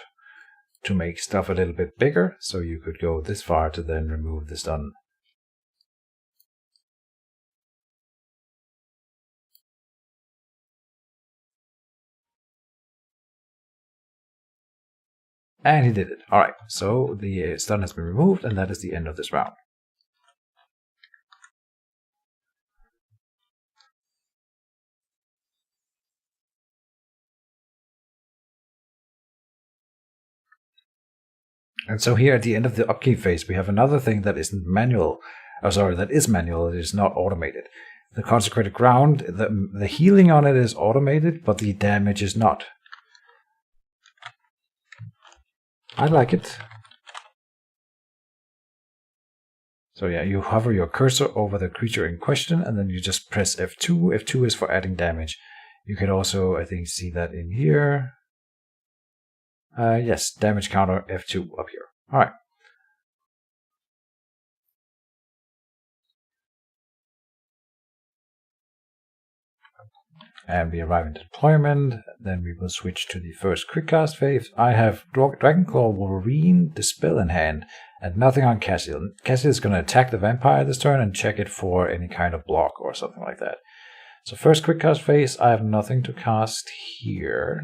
to make stuff a little bit bigger, so you could go this far to then remove the stun. And he did it. Alright, so the stun has been removed, and that is the end of this round. And so here at the end of the upkeep phase, we have another thing that isn't manual. That is manual, it is not automated. The Consecrated Ground, the healing on it is automated, but the damage is not. I like it. So yeah, you hover your cursor over the creature in question, and then you just press F2. F2 is for adding damage. You can also, I think, see that in here. Yes, damage counter F2 up here. Alright. And we arrive in deployment. Then we will switch to the first quickcast phase. I have Dragonclaw Wolverine, Dispel in hand, and nothing on Cassiel. Cassiel is going to attack the vampire this turn and check it for any kind of block or something like that. So first quickcast phase, I have nothing to cast here.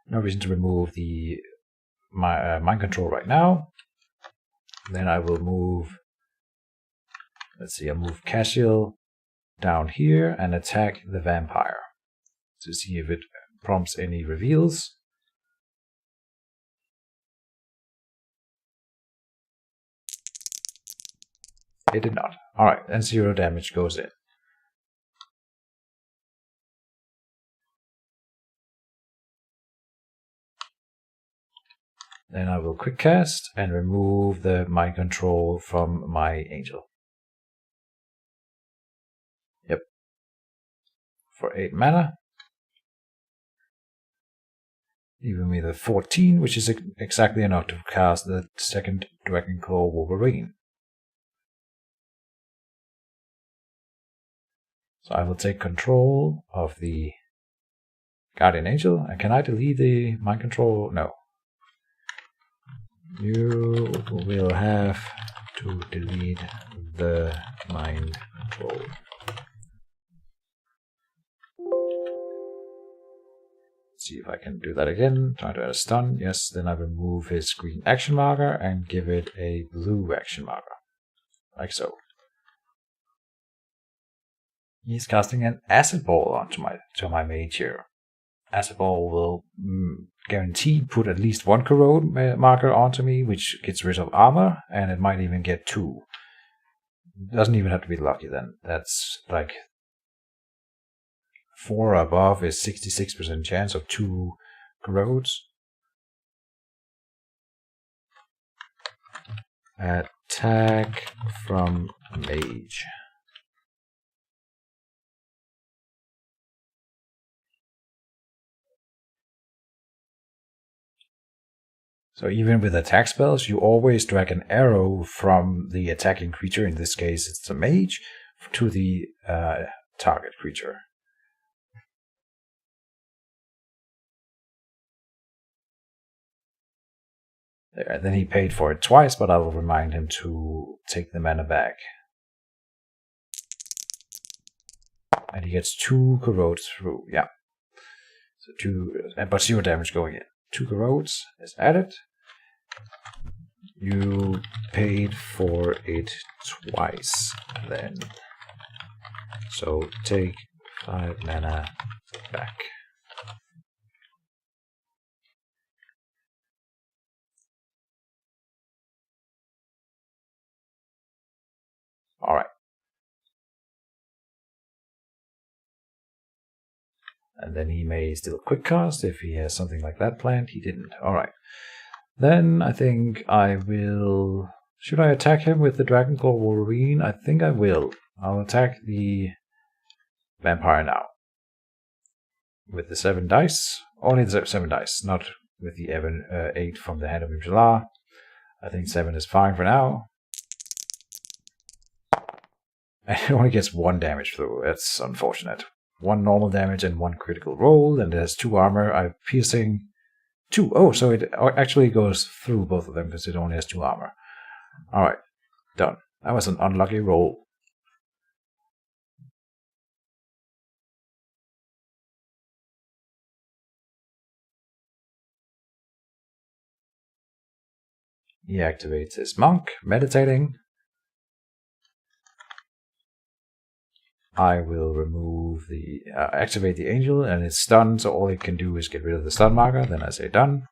No reason to remove the mind control right now. Then I will move. Let's see. I'll move Cassiel down here and attack the vampire to see if it prompts any reveals. It did not. Alright, and 0 damage goes in. Then I will quick cast and remove the mind control from my angel. Yep. For 8 mana. Even with a 14, which is exactly enough to cast the second Dragonclaw Wolverine. So I will take control of the Guardian Angel. And can I delete the mind control? No. You will have to delete the mind control. Let's see if I can do that again. Try to add a stun. Yes, then I remove his green action marker and give it a blue action marker. Like so. He's casting an Acid Ball onto my mage here. Acid Ball will guaranteed put at least 1 corrode marker onto me, which gets rid of armor, and it might even get 2. Doesn't even have to be lucky then. That's like 4 or above is 66% chance of 2 corrodes. Attack from mage. So even with attack spells, you always drag an arrow from the attacking creature, in this case it's a mage, to the target creature. There, then he paid for it twice, but I will remind him to take the mana back. And he gets 2 corrodes through, yeah. So 2, but 0 damage going in. 2 corrodes is added. You paid for it twice then. So take 5 mana back. Alright. And then he may still quick cast if he has something like that planned. He didn't. Alright. Then I think I will... Should I attack him with the Dragonclaw Wolverine? I think I will. I'll attack the vampire now. With the 7 dice. Only the 7 dice, not with the 8 from the Hand of Imshalar. I think 7 is fine for now. And it only gets 1 damage through. That's unfortunate. 1 normal damage and 1 critical roll, and it has 2 armor. I'm piercing 2. Oh, so it actually goes through both of them because it only has 2 armor. Alright, done. That was an unlucky roll. He activates his monk, meditating. I will remove the activate the angel, and it's stunned, so all it can do is get rid of the stun marker. Then I say done.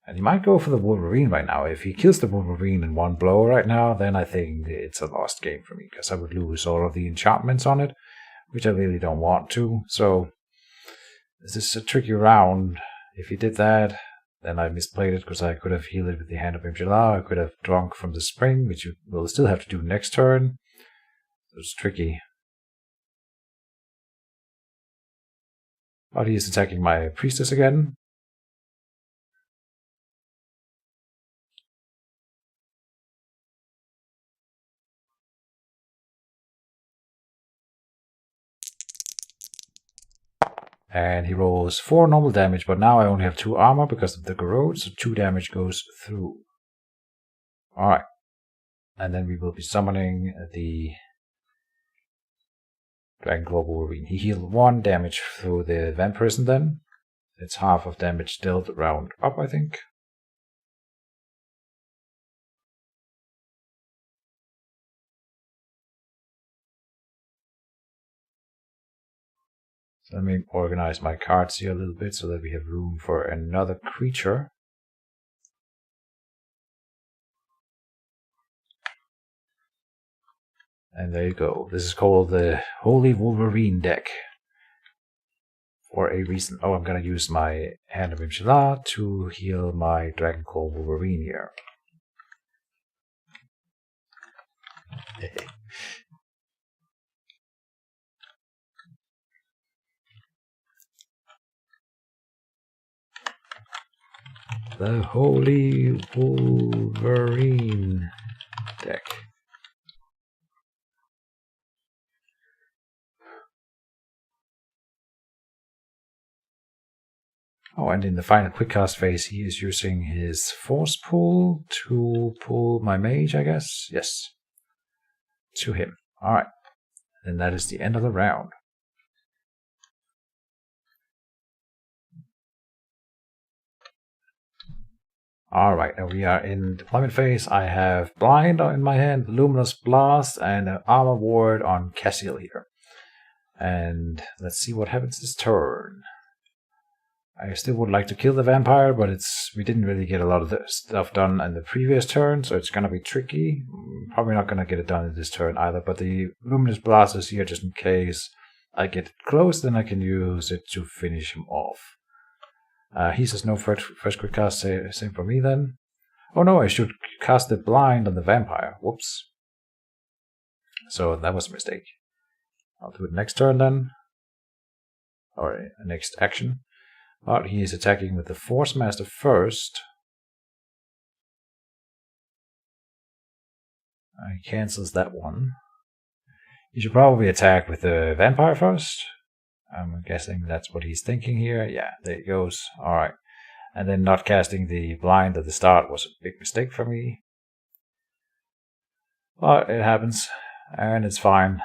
And he might go for the Wolverine right now. If he kills the Wolverine in 1 blow right now, then I think it's a lost game for me, because I would lose all of the enchantments on it, which I really don't want to. So this is a tricky round. If he did that, Then I misplayed it because I could have healed it with the Hand of Imjala. I could have drunk from the spring, which you will still have to do next turn. So it's tricky. But he is attacking my priestess again. And he rolls 4 normal damage, but now I only have 2 armor because of the corrode, so 2 damage goes through. Alright. And then we will be summoning the Dragon Claw Wolverine. He healed 1 damage through the vampirism then. It's half of damage dealt round up, I think. So let me organize my cards here a little bit so that we have room for another creature. And there you go. This is called the Holy Wolverine deck. For a reason. Oh, I'm gonna use my Hand of Imjala to heal my Dragon Claw Wolverine here. The Holy Wolverine deck. Oh, and in the final quick cast phase, he is using his force pull to pull my mage, I guess. Yes. To him. Alright. And that is the end of the round. Alright, now we are in deployment phase. I have Blind in my hand, Luminous Blast, and an Armor Ward on Cassiel here. And let's see what happens this turn. I still would like to kill the vampire, but we didn't really get a lot of the stuff done in the previous turn, so it's gonna be tricky. Probably not gonna get it done in this turn either, but the Luminous Blast is here just in case I get close, then I can use it to finish him off. He says no first quick cast, same for me then. Oh no, I should cast the Blind on the vampire. Whoops. So that was a mistake. I'll do it next turn then. Or next action. But he is attacking with the Force Master first. He cancels that one. He should probably attack with the vampire first. I'm guessing that's what he's thinking here. Yeah, there it goes. Alright. And then not casting the Blind at the start was a big mistake for me. But it happens. And it's fine.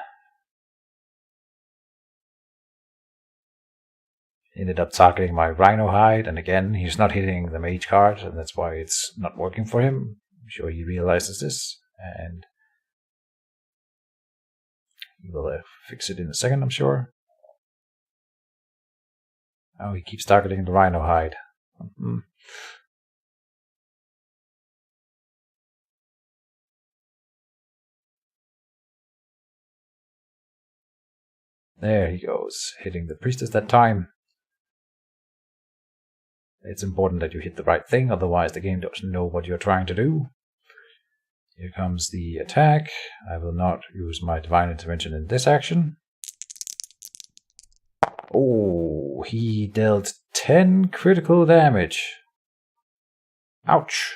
Ended up targeting my Rhino Hide, and again, he's not hitting the mage card, and that's why it's not working for him. I'm sure he realizes this, and he will fix it in a second, I'm sure. Oh, he keeps targeting the Rhino Hide. There he goes, hitting the priestess that time. It's important that you hit the right thing, otherwise the game doesn't know what you're trying to do. Here comes the attack. I will not use my Divine Intervention in this action. Oh, he dealt 10 critical damage. Ouch.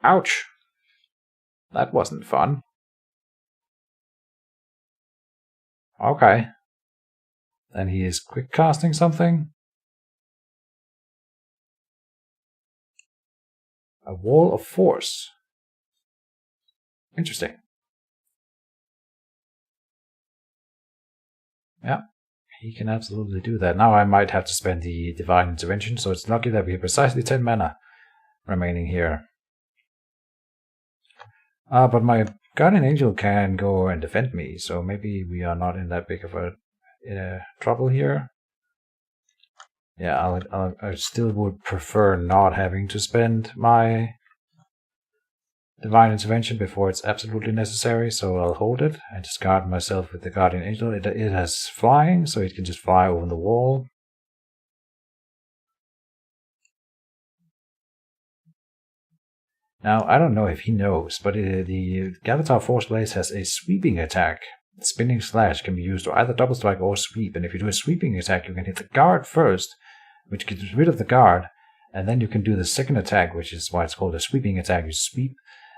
Ouch. That wasn't fun. Okay. Then he is quick casting something. A Wall of Force. Interesting. Yeah, he can absolutely do that. Now I might have to spend the Divine Intervention, so it's lucky that we have precisely 10 mana remaining here. But my Guardian Angel can go and defend me, so maybe we are not in that big of a trouble here. Yeah, I still would prefer not having to spend my Divine Intervention before it's absolutely necessary, so I'll hold it and discard myself with the Guardian Angel. It has flying, so it can just fly over the wall. Now, I don't know if he knows, but the Galataur Force Blaze has a sweeping attack. Spinning Slash can be used to either double strike or sweep, and if you do a sweeping attack, you can hit the guard first, which gets rid of the guard, and then you can do the second attack, which is why it's called a sweeping attack. You sweep,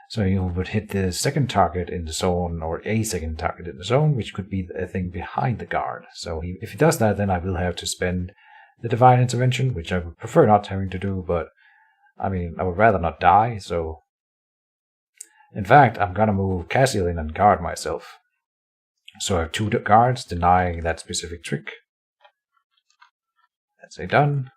so you would hit the second target in the zone, or a second target in the zone, which could be a thing behind the guard. So if he does that, then I will have to spend the Divine Intervention, which I would prefer not having to do, but I mean, I would rather not die, so... In fact, I'm gonna move Cassiel in and guard myself. So I have 2 guards denying that specific trick. Let's say done.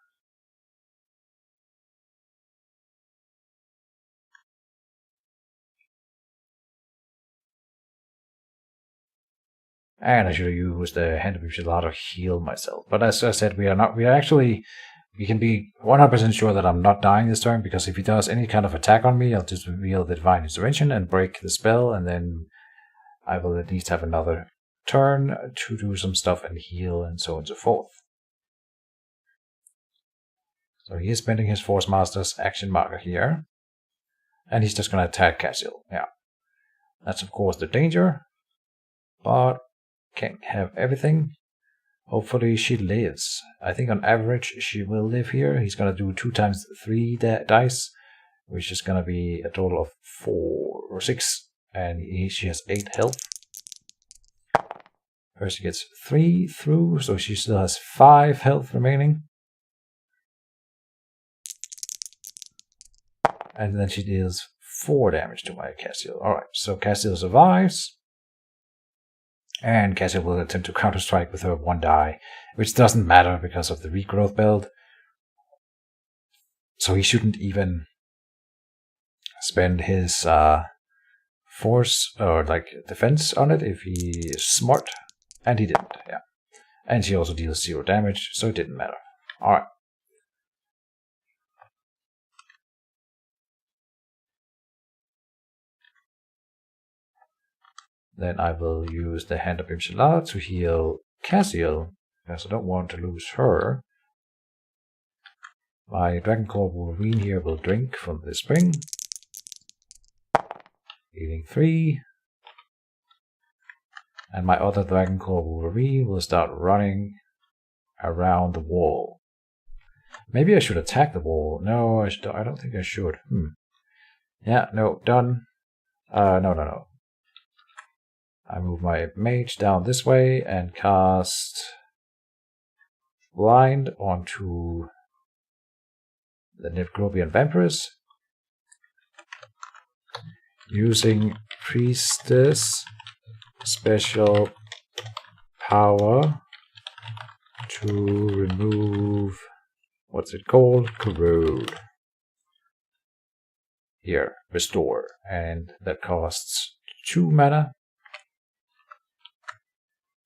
And I should have used the Hand of Imshilad to heal myself. But as I said, we can be 100% sure that I'm not dying this turn, because if he does any kind of attack on me, I'll just reveal the Divine Intervention and break the spell, and then I will at least have another turn to do some stuff and heal and so on and so forth. So he is spending his Force Master's action marker here, and he's just going to attack Cassiel. Yeah, that's of course the danger, but can't have everything. Hopefully she lives. I think on average she will live here. He's going to do 2 times 3 dice, which is going to be a total of 4 or 6, and she has 8 health. First she gets 3 through, so she still has 5 health remaining. And then she deals 4 damage to my Cassiel. Alright, so Cassiel survives. And Cassiel will attempt to counter-strike with her 1 die, which doesn't matter because of the regrowth build. So he shouldn't even spend his force or defense on it if he is smart. And he didn't, yeah. And she also deals 0 damage, so it didn't matter. Alright. Then I will use the Hand of Imshilad to heal Cassiel, because I don't want to lose her. My Dragonclaw Wolverine here will drink from the spring. Healing 3. And my other Dragonclaw Wolverine will start running around the wall. Maybe I should attack the wall. No, I don't think I should. Yeah, no, done. No. I move my mage down this way and cast Blind onto the Necrobian Vampiress. Using Priestess special power to remove, what's it called? Corrode. Here, restore. And that costs 2 mana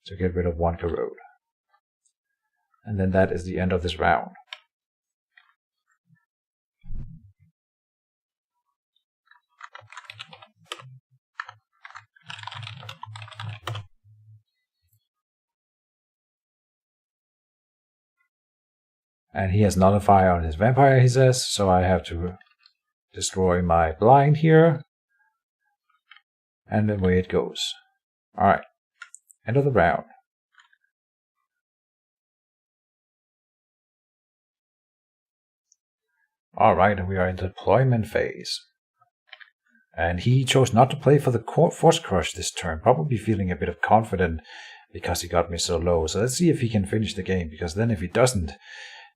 to get rid of 1 corrode. And then that is the end of this round. And he has Nullifier on his vampire, he says, so I have to destroy my blind here. And away it goes. Alright. End of the round. Alright, we are in the deployment phase. And he chose not to play for the Force Crush this turn, probably feeling a bit of confident because he got me so low. So let's see if he can finish the game, because then if he doesn't,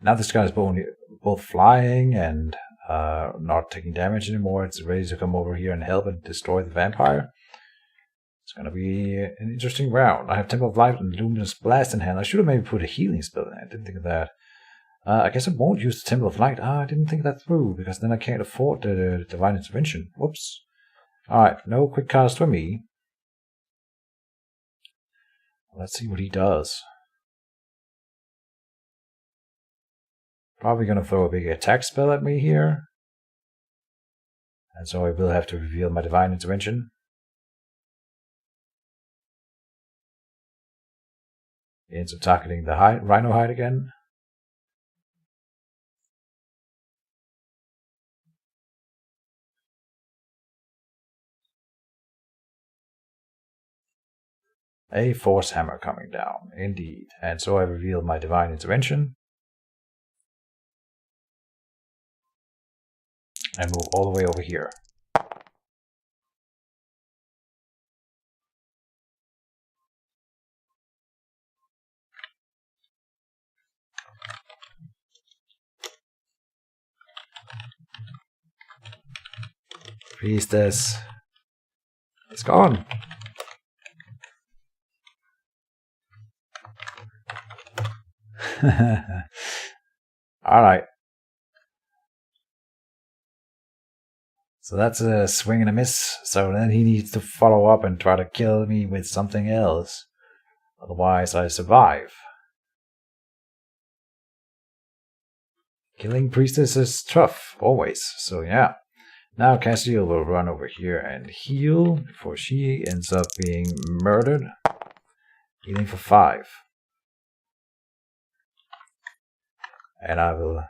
now this guy is both flying and not taking damage anymore. It's ready to come over here and help and destroy the vampire. It's going to be an interesting round. I have Temple of Light and Luminous Blast in hand. I should have maybe put a healing spell in. I didn't think of that. I guess I won't use the Temple of Light. I didn't think that through, because then I can't afford the Divine Intervention. Whoops. Alright, no quick cast for me. Let's see what he does. Probably going to throw a big attack spell at me here. And so I will have to reveal my Divine Intervention. He ends up targeting the Rhino hide again. A Force Hammer coming down, indeed. And so I reveal my Divine Intervention. And move all the way over here. Priestess. It's gone. Alright. So that's a swing and a miss. So then he needs to follow up and try to kill me with something else. Otherwise I survive. Killing Priestess is tough, always. So yeah. Now Castiel will run over here and heal before she ends up being murdered. Healing for 5. And I will...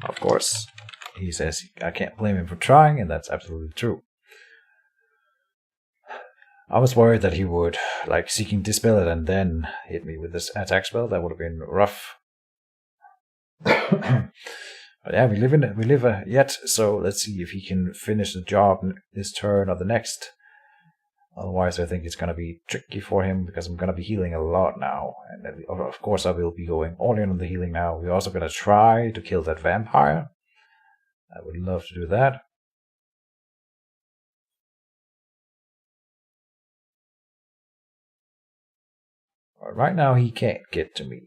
Of course, he says I can't blame him for trying, and that's absolutely true. I was worried that he would, like, Seeking Dispel it and then hit me with this attack spell. That would have been rough. But yeah, we live yet, so let's see if he can finish the job this turn or the next. Otherwise, I think it's going to be tricky for him, because I'm going to be healing a lot now. And of course, I will be going all in on the healing now. We're also going to try to kill that vampire. I would love to do that. But right now, he can't get to me.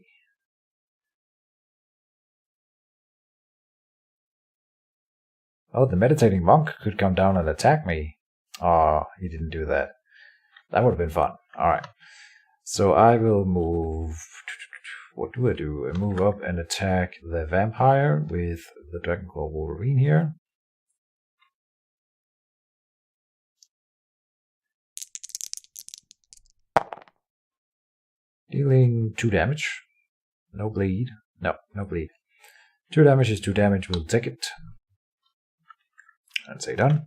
Oh, the meditating monk could come down and attack me. Oh, he didn't do that. That would have been fun. Alright. So I will move... What do? I move up and attack the vampire with the Dragonclaw Wolverine here. Dealing 2 damage. No bleed. No bleed. 2 damage is 2 damage. We'll take it. And say done.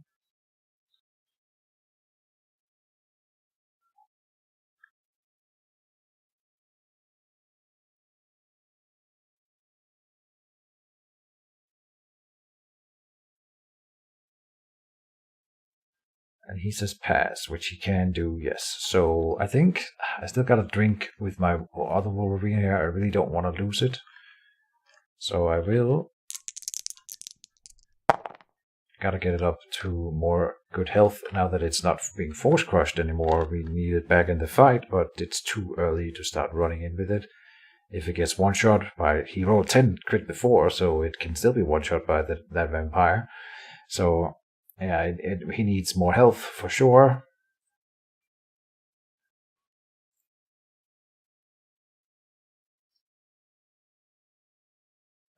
And he says pass, which he can do, yes. So I think I still got a drink with my other Wolverine here. I really don't want to lose it. So I will. Gotta get it up to more good health now that it's not being force crushed anymore. We need it back in the fight, but it's too early to start running in with it. If it gets one shot by... He rolled 10 crit before, so it can still be one shot by that vampire. So... yeah, he needs more health for sure.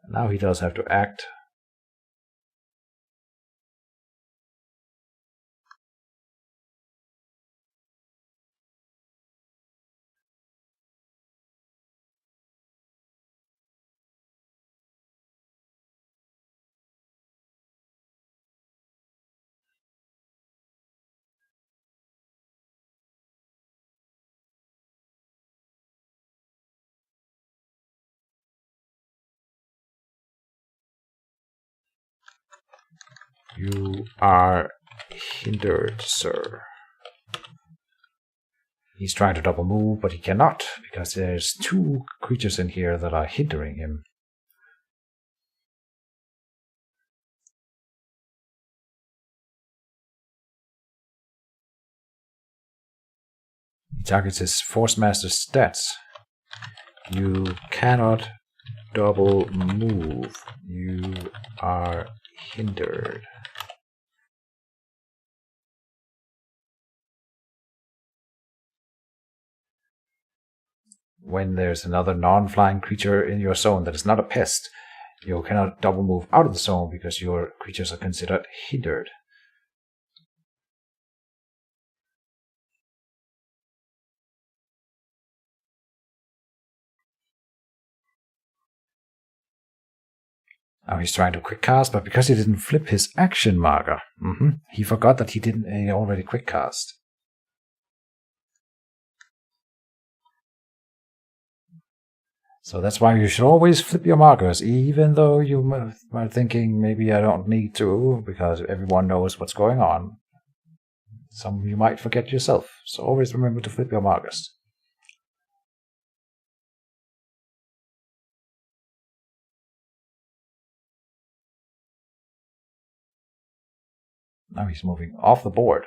Now he does have to act. You are hindered, sir. He's trying to double move, but he cannot, because there's 2 creatures in here that are hindering him. He targets his Force Master stats. You cannot double move. You are hindered. when there's another non-flying creature in your zone that is not a pest, you cannot double move out of the zone because your creatures are considered hindered. Now he's trying to quick cast, but because he didn't flip his action marker, he forgot that he already quick cast. So that's why you should always flip your markers, even though you are thinking maybe I don't need to, because everyone knows what's going on. Some you might forget yourself, so always remember to flip your markers. Now he's moving off the board.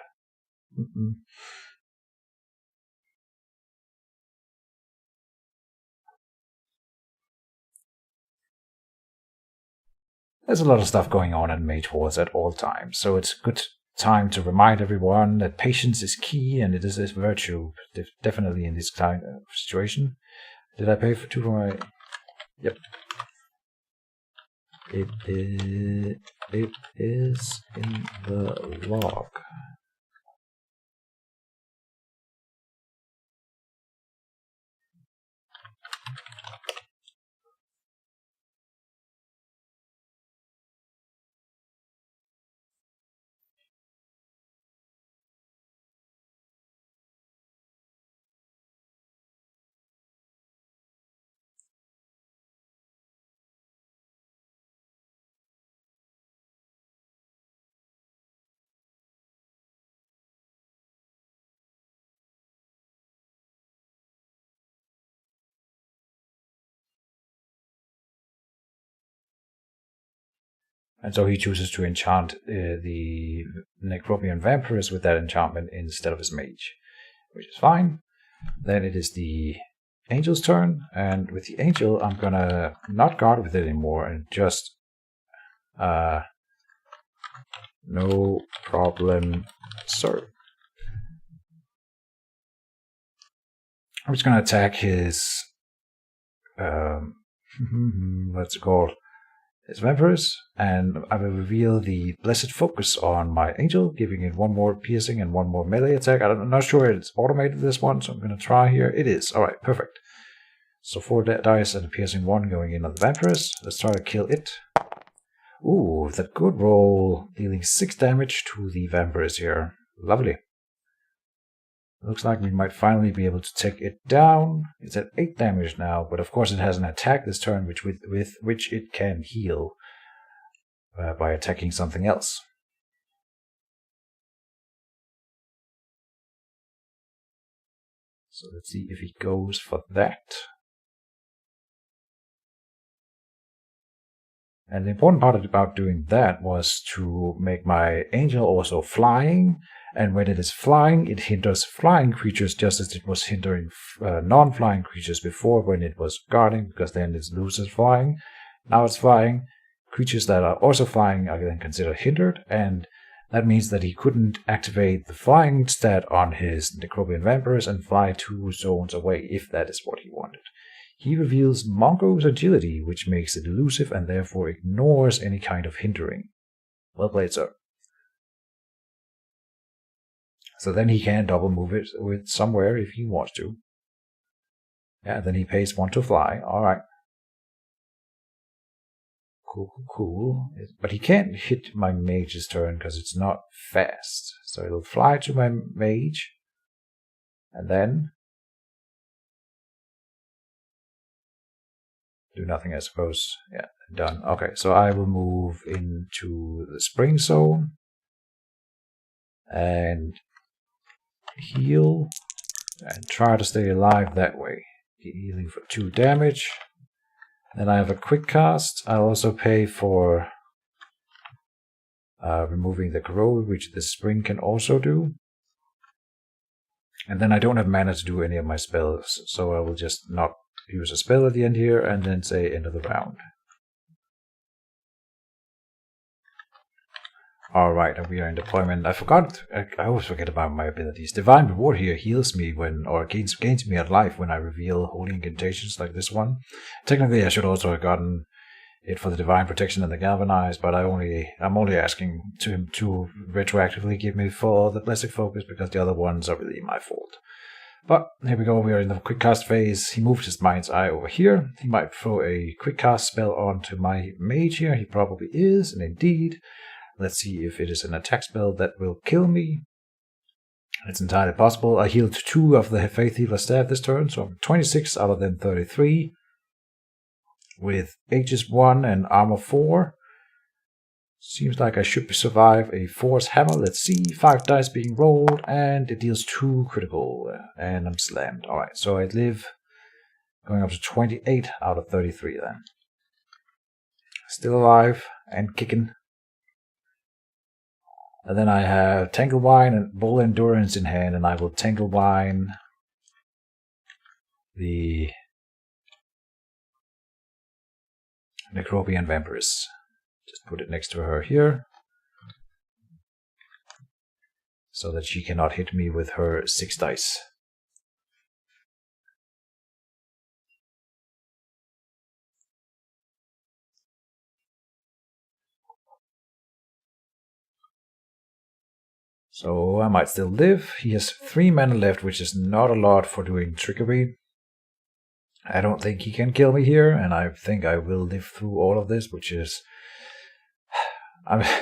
There's a lot of stuff going on in Mage Wars at all times, so it's a good time to remind everyone that patience is key and it is a virtue, definitely in this kind of situation. Did I pay for 2 for my... Yep. It is in the log. And so he chooses to enchant the Necropian Vampirist with that enchantment instead of his mage, which is fine. Then it is the Angel's turn, and with the Angel, I'm gonna not guard with it anymore and just no problem, sir. I'm just gonna attack his what's it called? His Vampirist, and I will reveal the Blessed Focus on my Angel, giving it 1 more piercing and 1 more melee attack. I'm not sure it's automated this one, so I'm going to try here. It is. Alright, perfect. So 4 dice and a piercing 1 going in on the Vampirist. Let's try to kill it. Ooh, that good roll, dealing 6 damage to the Vampirist here. Lovely. Looks like we might finally be able to take it down. It's at 8 damage now, but of course it has an attack this turn, with which it can heal by attacking something else. So let's see if he goes for that. And the important part about doing that was to make my Angel also flying. And when it is flying, it hinders flying creatures just as it was hindering non-flying creatures before when it was guarding, because then it loses flying. Now it's flying. Creatures that are also flying are then considered hindered, and that means that he couldn't activate the flying stat on his Necropian Vampirist and fly 2 zones away if that is what he wanted. He reveals Mongo's Agility, which makes it elusive and therefore ignores any kind of hindering. Well played, sir. So then he can double move it with somewhere if he wants to. Yeah, then he pays 1 to fly. Alright. Cool. But he can't hit my mage's turn because it's not fast. So it'll fly to my mage. And then do nothing, I suppose. Yeah, done. Okay, so I will move into the spring zone. And heal and try to stay alive that way. Healing for 2 damage. Then I have a quick cast. I'll also pay for removing the corrode, which the spring can also do. And then I don't have mana to do any of my spells, so I will just not use a spell at the end here and then say end of the round. Alright, and we are in deployment. I always forget about my abilities. Divine Reward here heals me or gains me a life when I reveal holy incantations like this one. Technically, I should also have gotten it for the Divine Protection and the Galvanize, but I'm only asking him to retroactively give me for the Blessed Focus because the other ones are really my fault. But here we go, we are in the quick cast phase. He moved his Mind's Eye over here. He might throw a quick cast spell onto my mage here. He probably is, and indeed. Let's see if it is an attack spell that will kill me. It's entirely possible. I healed 2 of the Faith Healer staff this turn, so I'm 26 out of them 33. With Aegis 1 and Armor 4. Seems like I should survive a Force Hammer. Let's see. 5 dice being rolled, and it deals 2 critical. And I'm slammed. Alright, so I live going up to 28 out of 33 then. Still alive and kicking. And then I have Tanglewine and Bull Endurance in hand, and I will Tanglewine the Necrobian Vampiress. Just put it next to her here, so that she cannot hit me with her 6 dice. So I might still live. He has 3 mana left, which is not a lot for doing trickery. I don't think he can kill me here, and I think I will live through all of this, which is... I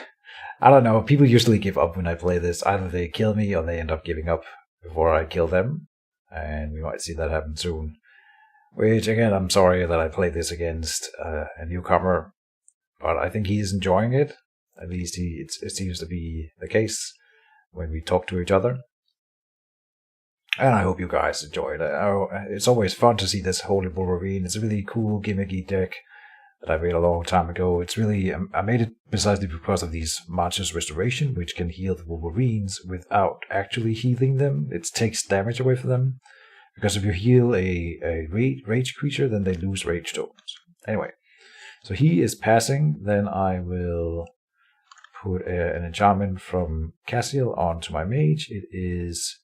don't know, people usually give up when I play this. Either they kill me or they end up giving up before I kill them, and we might see that happen soon. Which, again, I'm sorry that I played this against a newcomer, but I think he's enjoying it. At least it seems to be the case when we talk to each other. And I hope you guys enjoyed it. It's always fun to see this Holy Wolverine. It's a really cool, gimmicky deck that I made a long time ago. It's really... I made it precisely because of these March's Restoration, which can heal the Wolverines without actually healing them. It takes damage away from them. Because if you heal a rage creature, then they lose rage tokens. Anyway, so he is passing. Then I will put an enchantment from Cassiel onto my mage. It is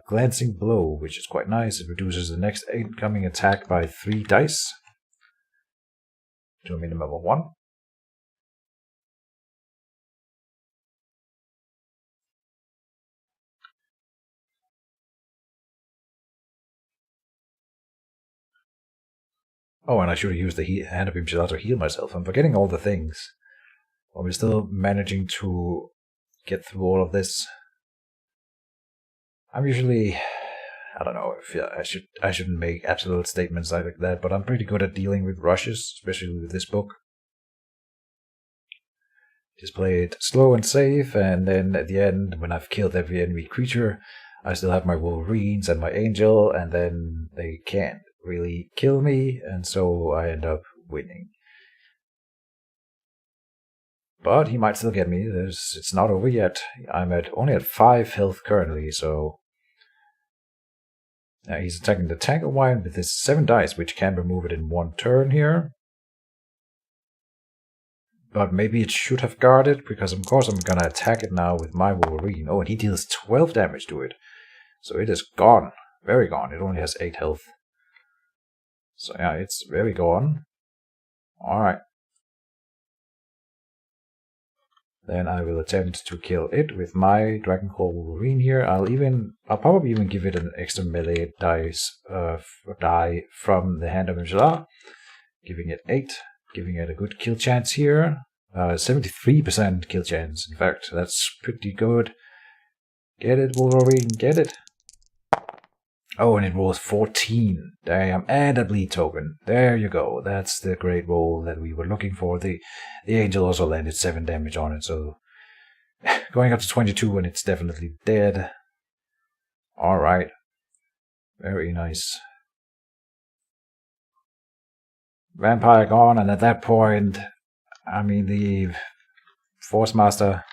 Glancing Blow, which is quite nice. It reduces the next incoming attack by 3 dice to a minimum of 1. Oh, and I should have used the Hand of Imshila to heal myself. I'm forgetting all the things. But we're still managing to get through all of this. I'm usually... I don't know if I shouldn't make absolute statements like that, but I'm pretty good at dealing with rushes, especially with this book. Just play it slow and safe, and then at the end, when I've killed every enemy creature, I still have my Wolverines and my Angel, and then they can't really kill me, and so I end up winning. But he might still get me. It's not over yet. I'm only at 5 health currently, so... Now he's attacking the Tanglewine with his 7 dice, which can remove it in 1 turn here. But maybe it should have guarded, because of course I'm gonna attack it now with my Wolverine. Oh, and he deals 12 damage to it. So it is gone. Very gone. It only has 8 health. So yeah, it's very gone. Alright. Then I will attempt to kill it with my Dragonclaw Wolverine here. I'll probably even give it an extra melee die from the Hand of Imshila, giving it 8, giving it a good kill chance here. 73% kill chance, in fact, that's pretty good. Get it, Wolverine, get it. Oh, and it rolls 14. Damn, and a bleed token. There you go. That's the great roll that we were looking for. The Angel also landed 7 damage on it, so going up to 22 and it's definitely dead. Alright. Very nice. Vampire gone, and at that point, I mean, the Force Master...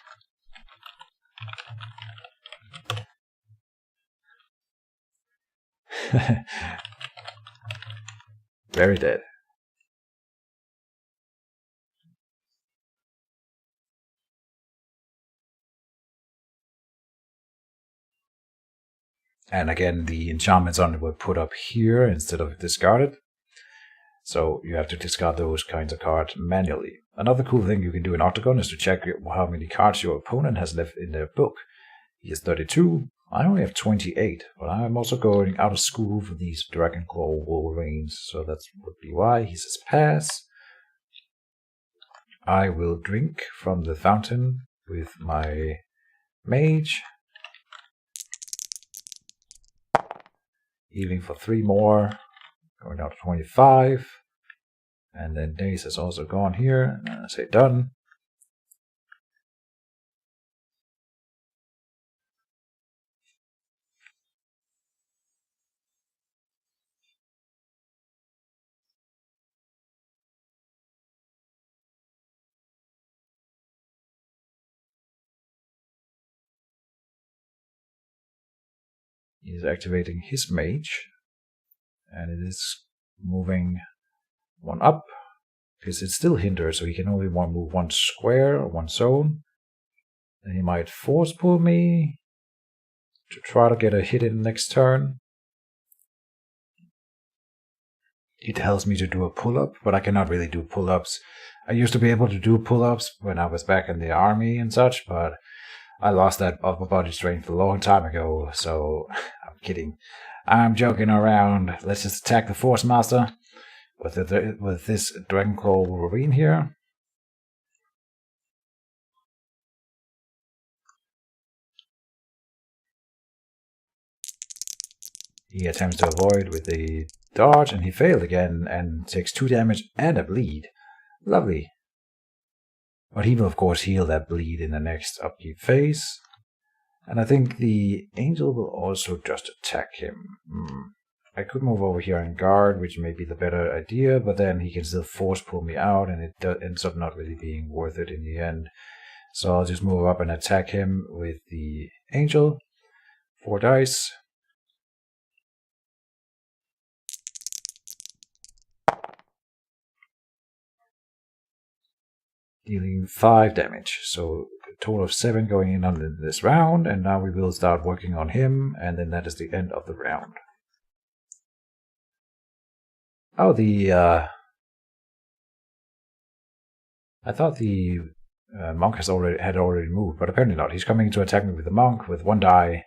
Very dead. And again, the enchantments on it were put up here instead of discarded. So you have to discard those kinds of cards manually. Another cool thing you can do in Octagon is to check how many cards your opponent has left in their book. He has 32. I only have 28, but I'm also going out of school for these Dragonclaw Wolverines, so that would be why. He says pass. I will drink from the fountain with my mage. Healing for 3 more. Going down to 25. And then Days has also gone here. And I say done. He's activating his mage. And it is moving 1 up. Because it's still hindered, so he can only move 1 square or 1 zone. And he might force pull me to try to get a hit in the next turn. He tells me to do a pull-up, but I cannot really do pull-ups. I used to be able to do pull-ups when I was back in the army and such, but I lost that upper body strength a long time ago, so I'm kidding. I'm joking around. Let's just attack the Force Master with this Dragonclaw Wolverine here. He attempts to avoid with the dodge, and he failed again, and takes 2 damage and a bleed. Lovely. But he will of course heal that bleed in the next upkeep phase. And I think the Angel will also just attack him. I could move over here and guard, which may be the better idea, but then he can still force pull me out, and it ends up not really being worth it in the end. So I'll just move up and attack him with the Angel. 4 dice. Dealing 5 damage, so a total of 7 going in on this round, and now we will start working on him, and then that is the end of the round. Oh, I thought the monk had already moved, but apparently not. He's coming to attack me with the monk with 1 die,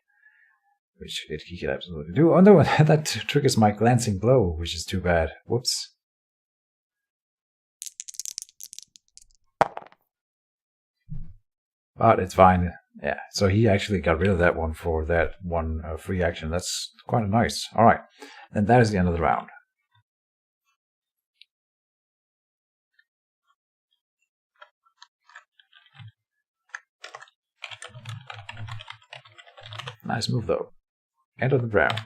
which he can absolutely do. Oh no, that triggers my glancing blow, which is too bad. Whoops. But it's fine. Yeah, so he actually got rid of that one for that 1 free action. That's quite nice. Alright, and that is the end of the round. Nice move though. End of the round.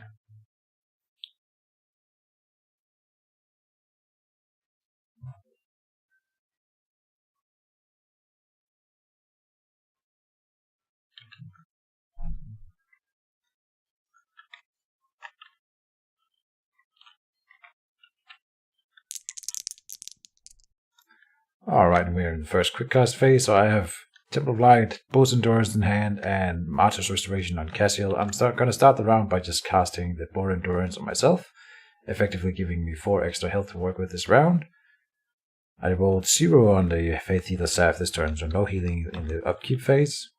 Alright, we're in the first quick cast phase, so I have Temple of Light, Bow's Endurance in hand, and Martyr's Restoration on Cassiel. I'm going to start the round by just casting the Bow's Endurance on myself, effectively giving me 4 extra health to work with this round. I rolled 0 on the Faith Healer Staff this turn, so no healing in the upkeep phase.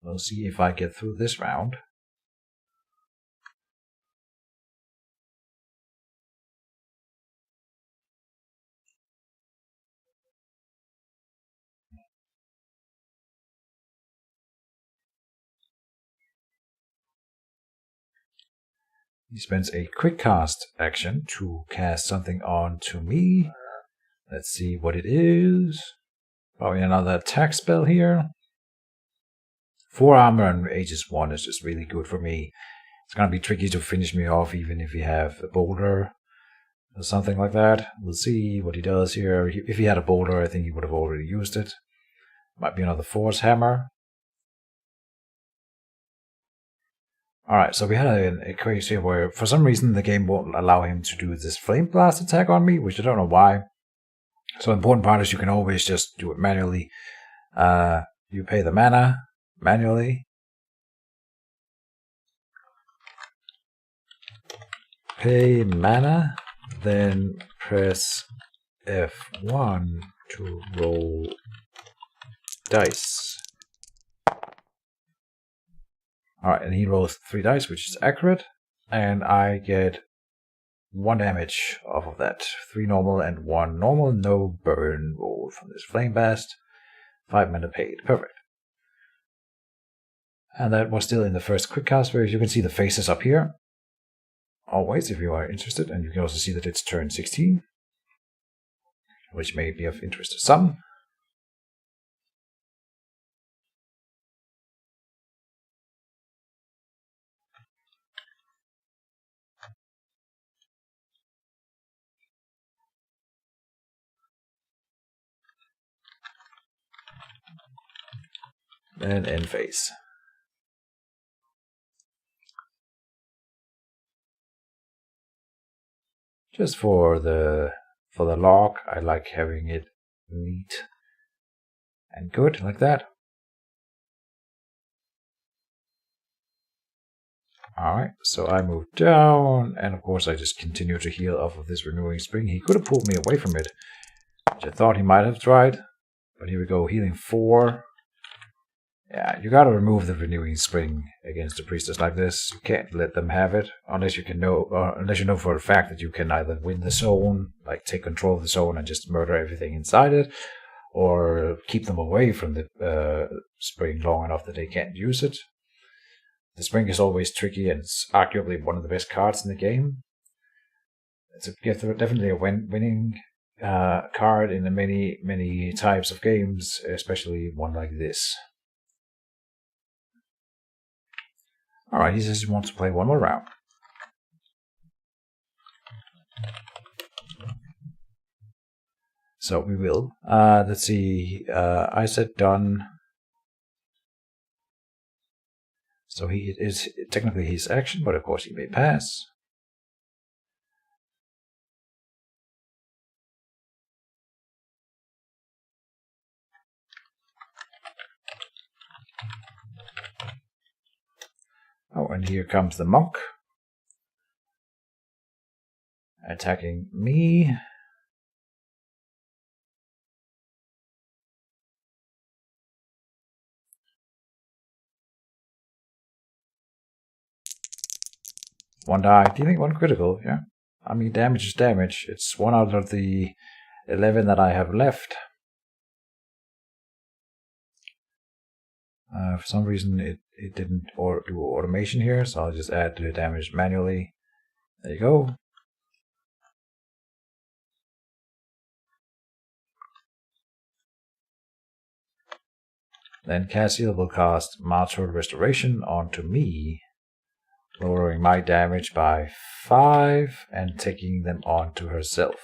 We'll see if I get through this round. He spends a quick cast action to cast something on to me. Let's see what it is. Probably another attack spell here. 4 armor and Aegis 1 is just really good for me. It's going to be tricky to finish me off even if you have a boulder or something like that. We'll see what he does here. If he had a boulder, I think he would have already used it. Might be another Force Hammer. Alright, so we had a case here where for some reason the game won't allow him to do this Flame Blast attack on me, which I don't know why. So the important part is you can always just do it manually. You pay the mana manually. pay mana, then press F1 to roll dice. Alright, and he rolls 3 dice, which is accurate, and I get 1 damage off of that. 3 normal and 1 normal, no burn roll from this Flame Blast. 5 mana paid. Perfect. And that was still in the first quick cast, where you can see the faces up here. Always, if you are interested, and you can also see that it's turn 16, which may be of interest to some. Then end phase. Just for the log, I like having it neat and good like that. Alright, so I move down, and of course I just continue to heal off of this Renewing Spring. He could have pulled me away from it, which I thought he might have tried. But here we go, healing 4. Yeah, you gotta remove the Renewing Spring against a priestess like this. You can't let them have it, unless you know for a fact that you can either win the zone, like take control of the zone and just murder everything inside it, or keep them away from the spring long enough that they can't use it. The spring is always tricky, and it's arguably one of the best cards in the game. It's definitely a winning card in many types of games, especially one like this. Alright, he says he wants to play one more round. So we will. Let's see. I said done. So it is technically his action, but of course he may pass. Oh, and here comes the monk. Attacking me. One die, dealing 1 critical, yeah. I mean, damage is damage. It's 1 out of the 11 that I have left. For some reason it didn't do automation here, so I'll just add the damage manually. There you go. Then Cassia will cast Martial Restoration onto me, lowering my damage by 5 and taking them onto herself.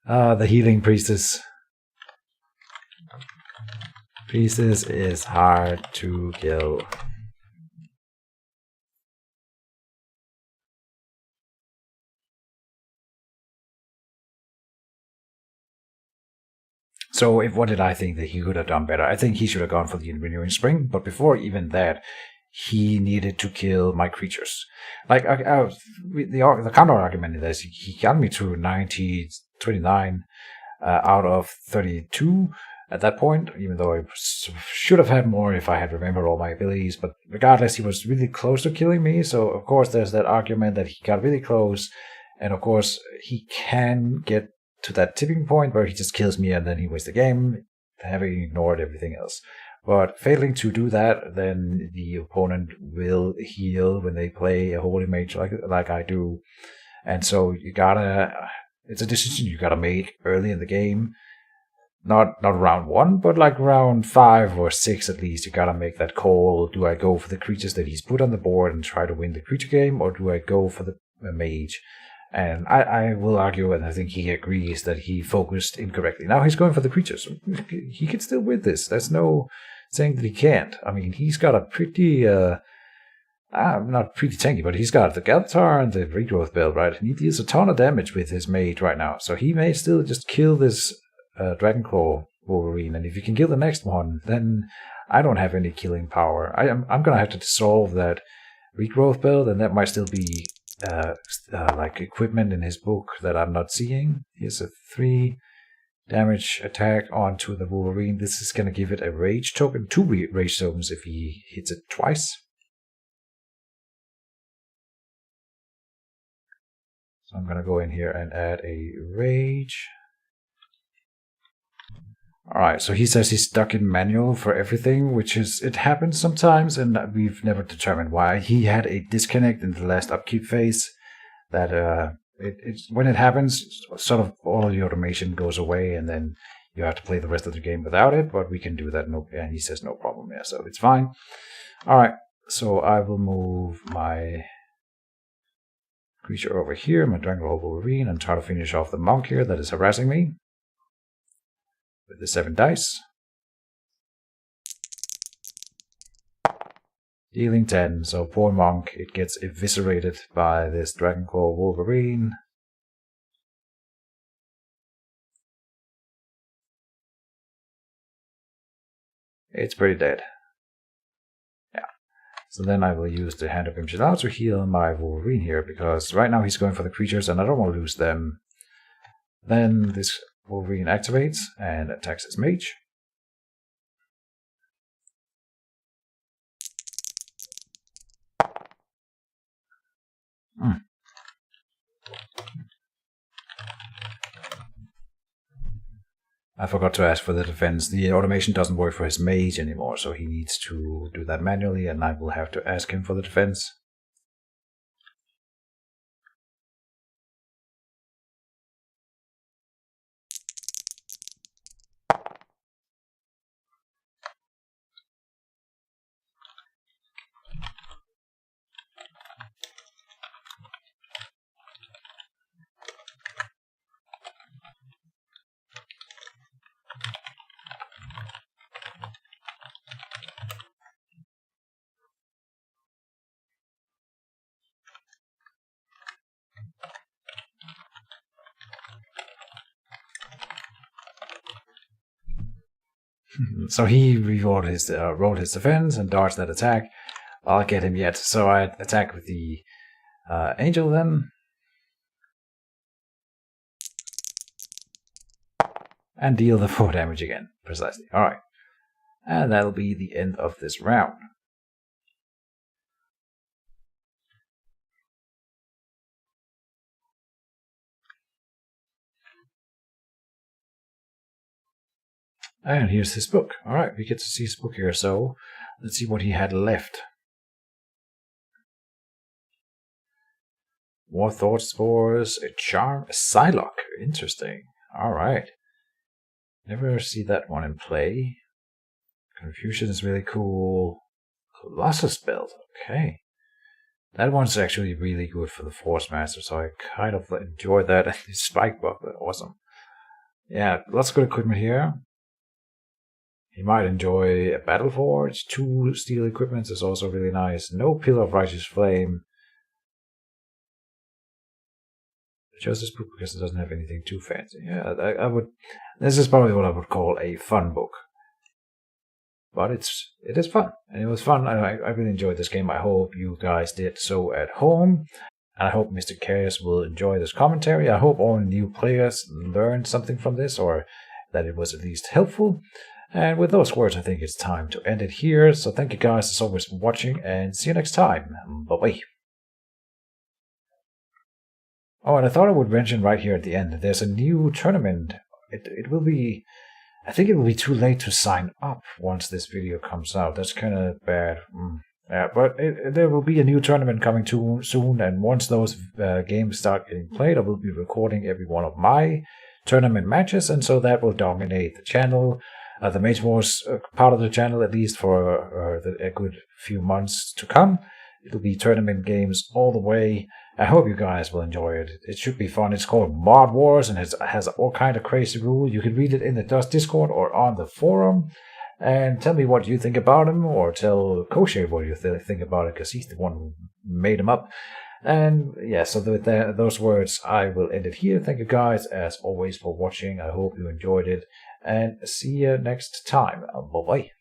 The Healing Priestess. Priestess is hard to kill. So what did I think that he could have done better? I think he should have gone for the Renewing Spring, but before even that, he needed to kill my creatures. Like, the counter argument is he got me to 29 out of 32 at that point, even though I should have had more if I had remembered all my abilities. But regardless, he was really close to killing me, so of course there's that argument that he got really close, and of course he can get to that tipping point where he just kills me and then he wins the game, having ignored everything else. But failing to do that, then the opponent will heal when they play a Holy Mage like I do. And so it's a decision you gotta make early in the game. Not round 1, but like round 5 or 6 at least. You gotta make that call. Do I go for the creatures that he's put on the board and try to win the creature game, or do I go for the mage? And I will argue, and I think he agrees, that he focused incorrectly. Now he's going for the creatures. He can still win this. There's no saying that he can't. I mean, he's got a pretty, not pretty tanky, but he's got the Galtar and the Regrowth build, right? And he deals a ton of damage with his mage right now. So he may still just kill this Dragonclaw Wolverine, and if you can kill the next one, then I don't have any killing power. I'm gonna have to dissolve that regrowth build, and that might still be like equipment in his book that I'm not seeing. Here's a 3 damage attack onto the Wolverine. This is gonna give it a rage token, 2 rage tokens if he hits it twice. So I'm gonna go in here and add a rage. Alright, so he says he's stuck in manual for everything, which is, it happens sometimes, and we've never determined why. He had a disconnect in the last upkeep phase that when it happens, sort of all of the automation goes away, and then you have to play the rest of the game without it, but we can do that, and he says no problem, yeah, so it's fine. Alright, so I will move my creature over here, my Stranglehold Wolverine, and try to finish off the monk here that is harassing me with the 7 dice. Dealing 10, so poor monk, it gets eviscerated by this Dragonclaw Wolverine. It's pretty dead. Yeah. So then I will use the Hand of Imshadal to heal my Wolverine here, because right now he's going for the creatures and I don't want to lose them. Then this Wolverine activates and attacks his mage. I forgot to ask for the defense. The automation doesn't work for his mage anymore, so he needs to do that manually, and I will have to ask him for the defense. So he rolled his defense and dodged that attack. I'll get him yet. So I attack with the angel then. And deal the 4 damage again. Precisely. Alright. And that'll be the end of this round. And here's his book. Alright, we get to see his book here, so let's see what he had left. War Thought Spores, a Charm, a Psylocke. Interesting. Alright. Never see that one in play. Confusion is really cool. Colossus Belt. Okay. That one's actually really good for the Force Master, so I kind of enjoyed that. And the Spike Buff, awesome. Yeah, lots of good equipment here. He might enjoy a Battle Forge. 2 steel equipments is also really nice. No Pillar of Righteous Flame. Just this book because it doesn't have anything too fancy. Yeah, I would. This is probably what I would call a fun book. But it is fun, and it was fun. I really enjoyed this game. I hope you guys did so at home. And I hope Mr. Chaos will enjoy this commentary. I hope all new players learned something from this, or that it was at least helpful. And with those words, I think it's time to end it here. So thank you guys as always for watching, and see you next time. Bye-bye. Oh, and I thought I would mention right here at the end, there's a new tournament. It will be, I think it will be too late to sign up once this video comes out. That's kind of bad. Yeah, but there will be a new tournament coming soon, and once those games start getting played, I will be recording every one of my tournament matches, and so that will dominate the channel. The Mage Wars part of the channel, at least for a good few months to come. It'll be tournament games all the way. I hope you guys will enjoy it. It should be fun. It's called Mage Wars, and it has all kind of crazy rules. You can read it in the Discord or on the forum. And tell me what you think about them, or tell Kosher what you think about it, because he's the one who made them up. And yeah, so with those words, I will end it here. Thank you guys, as always, for watching. I hope you enjoyed it, and see you next time. Bye-bye.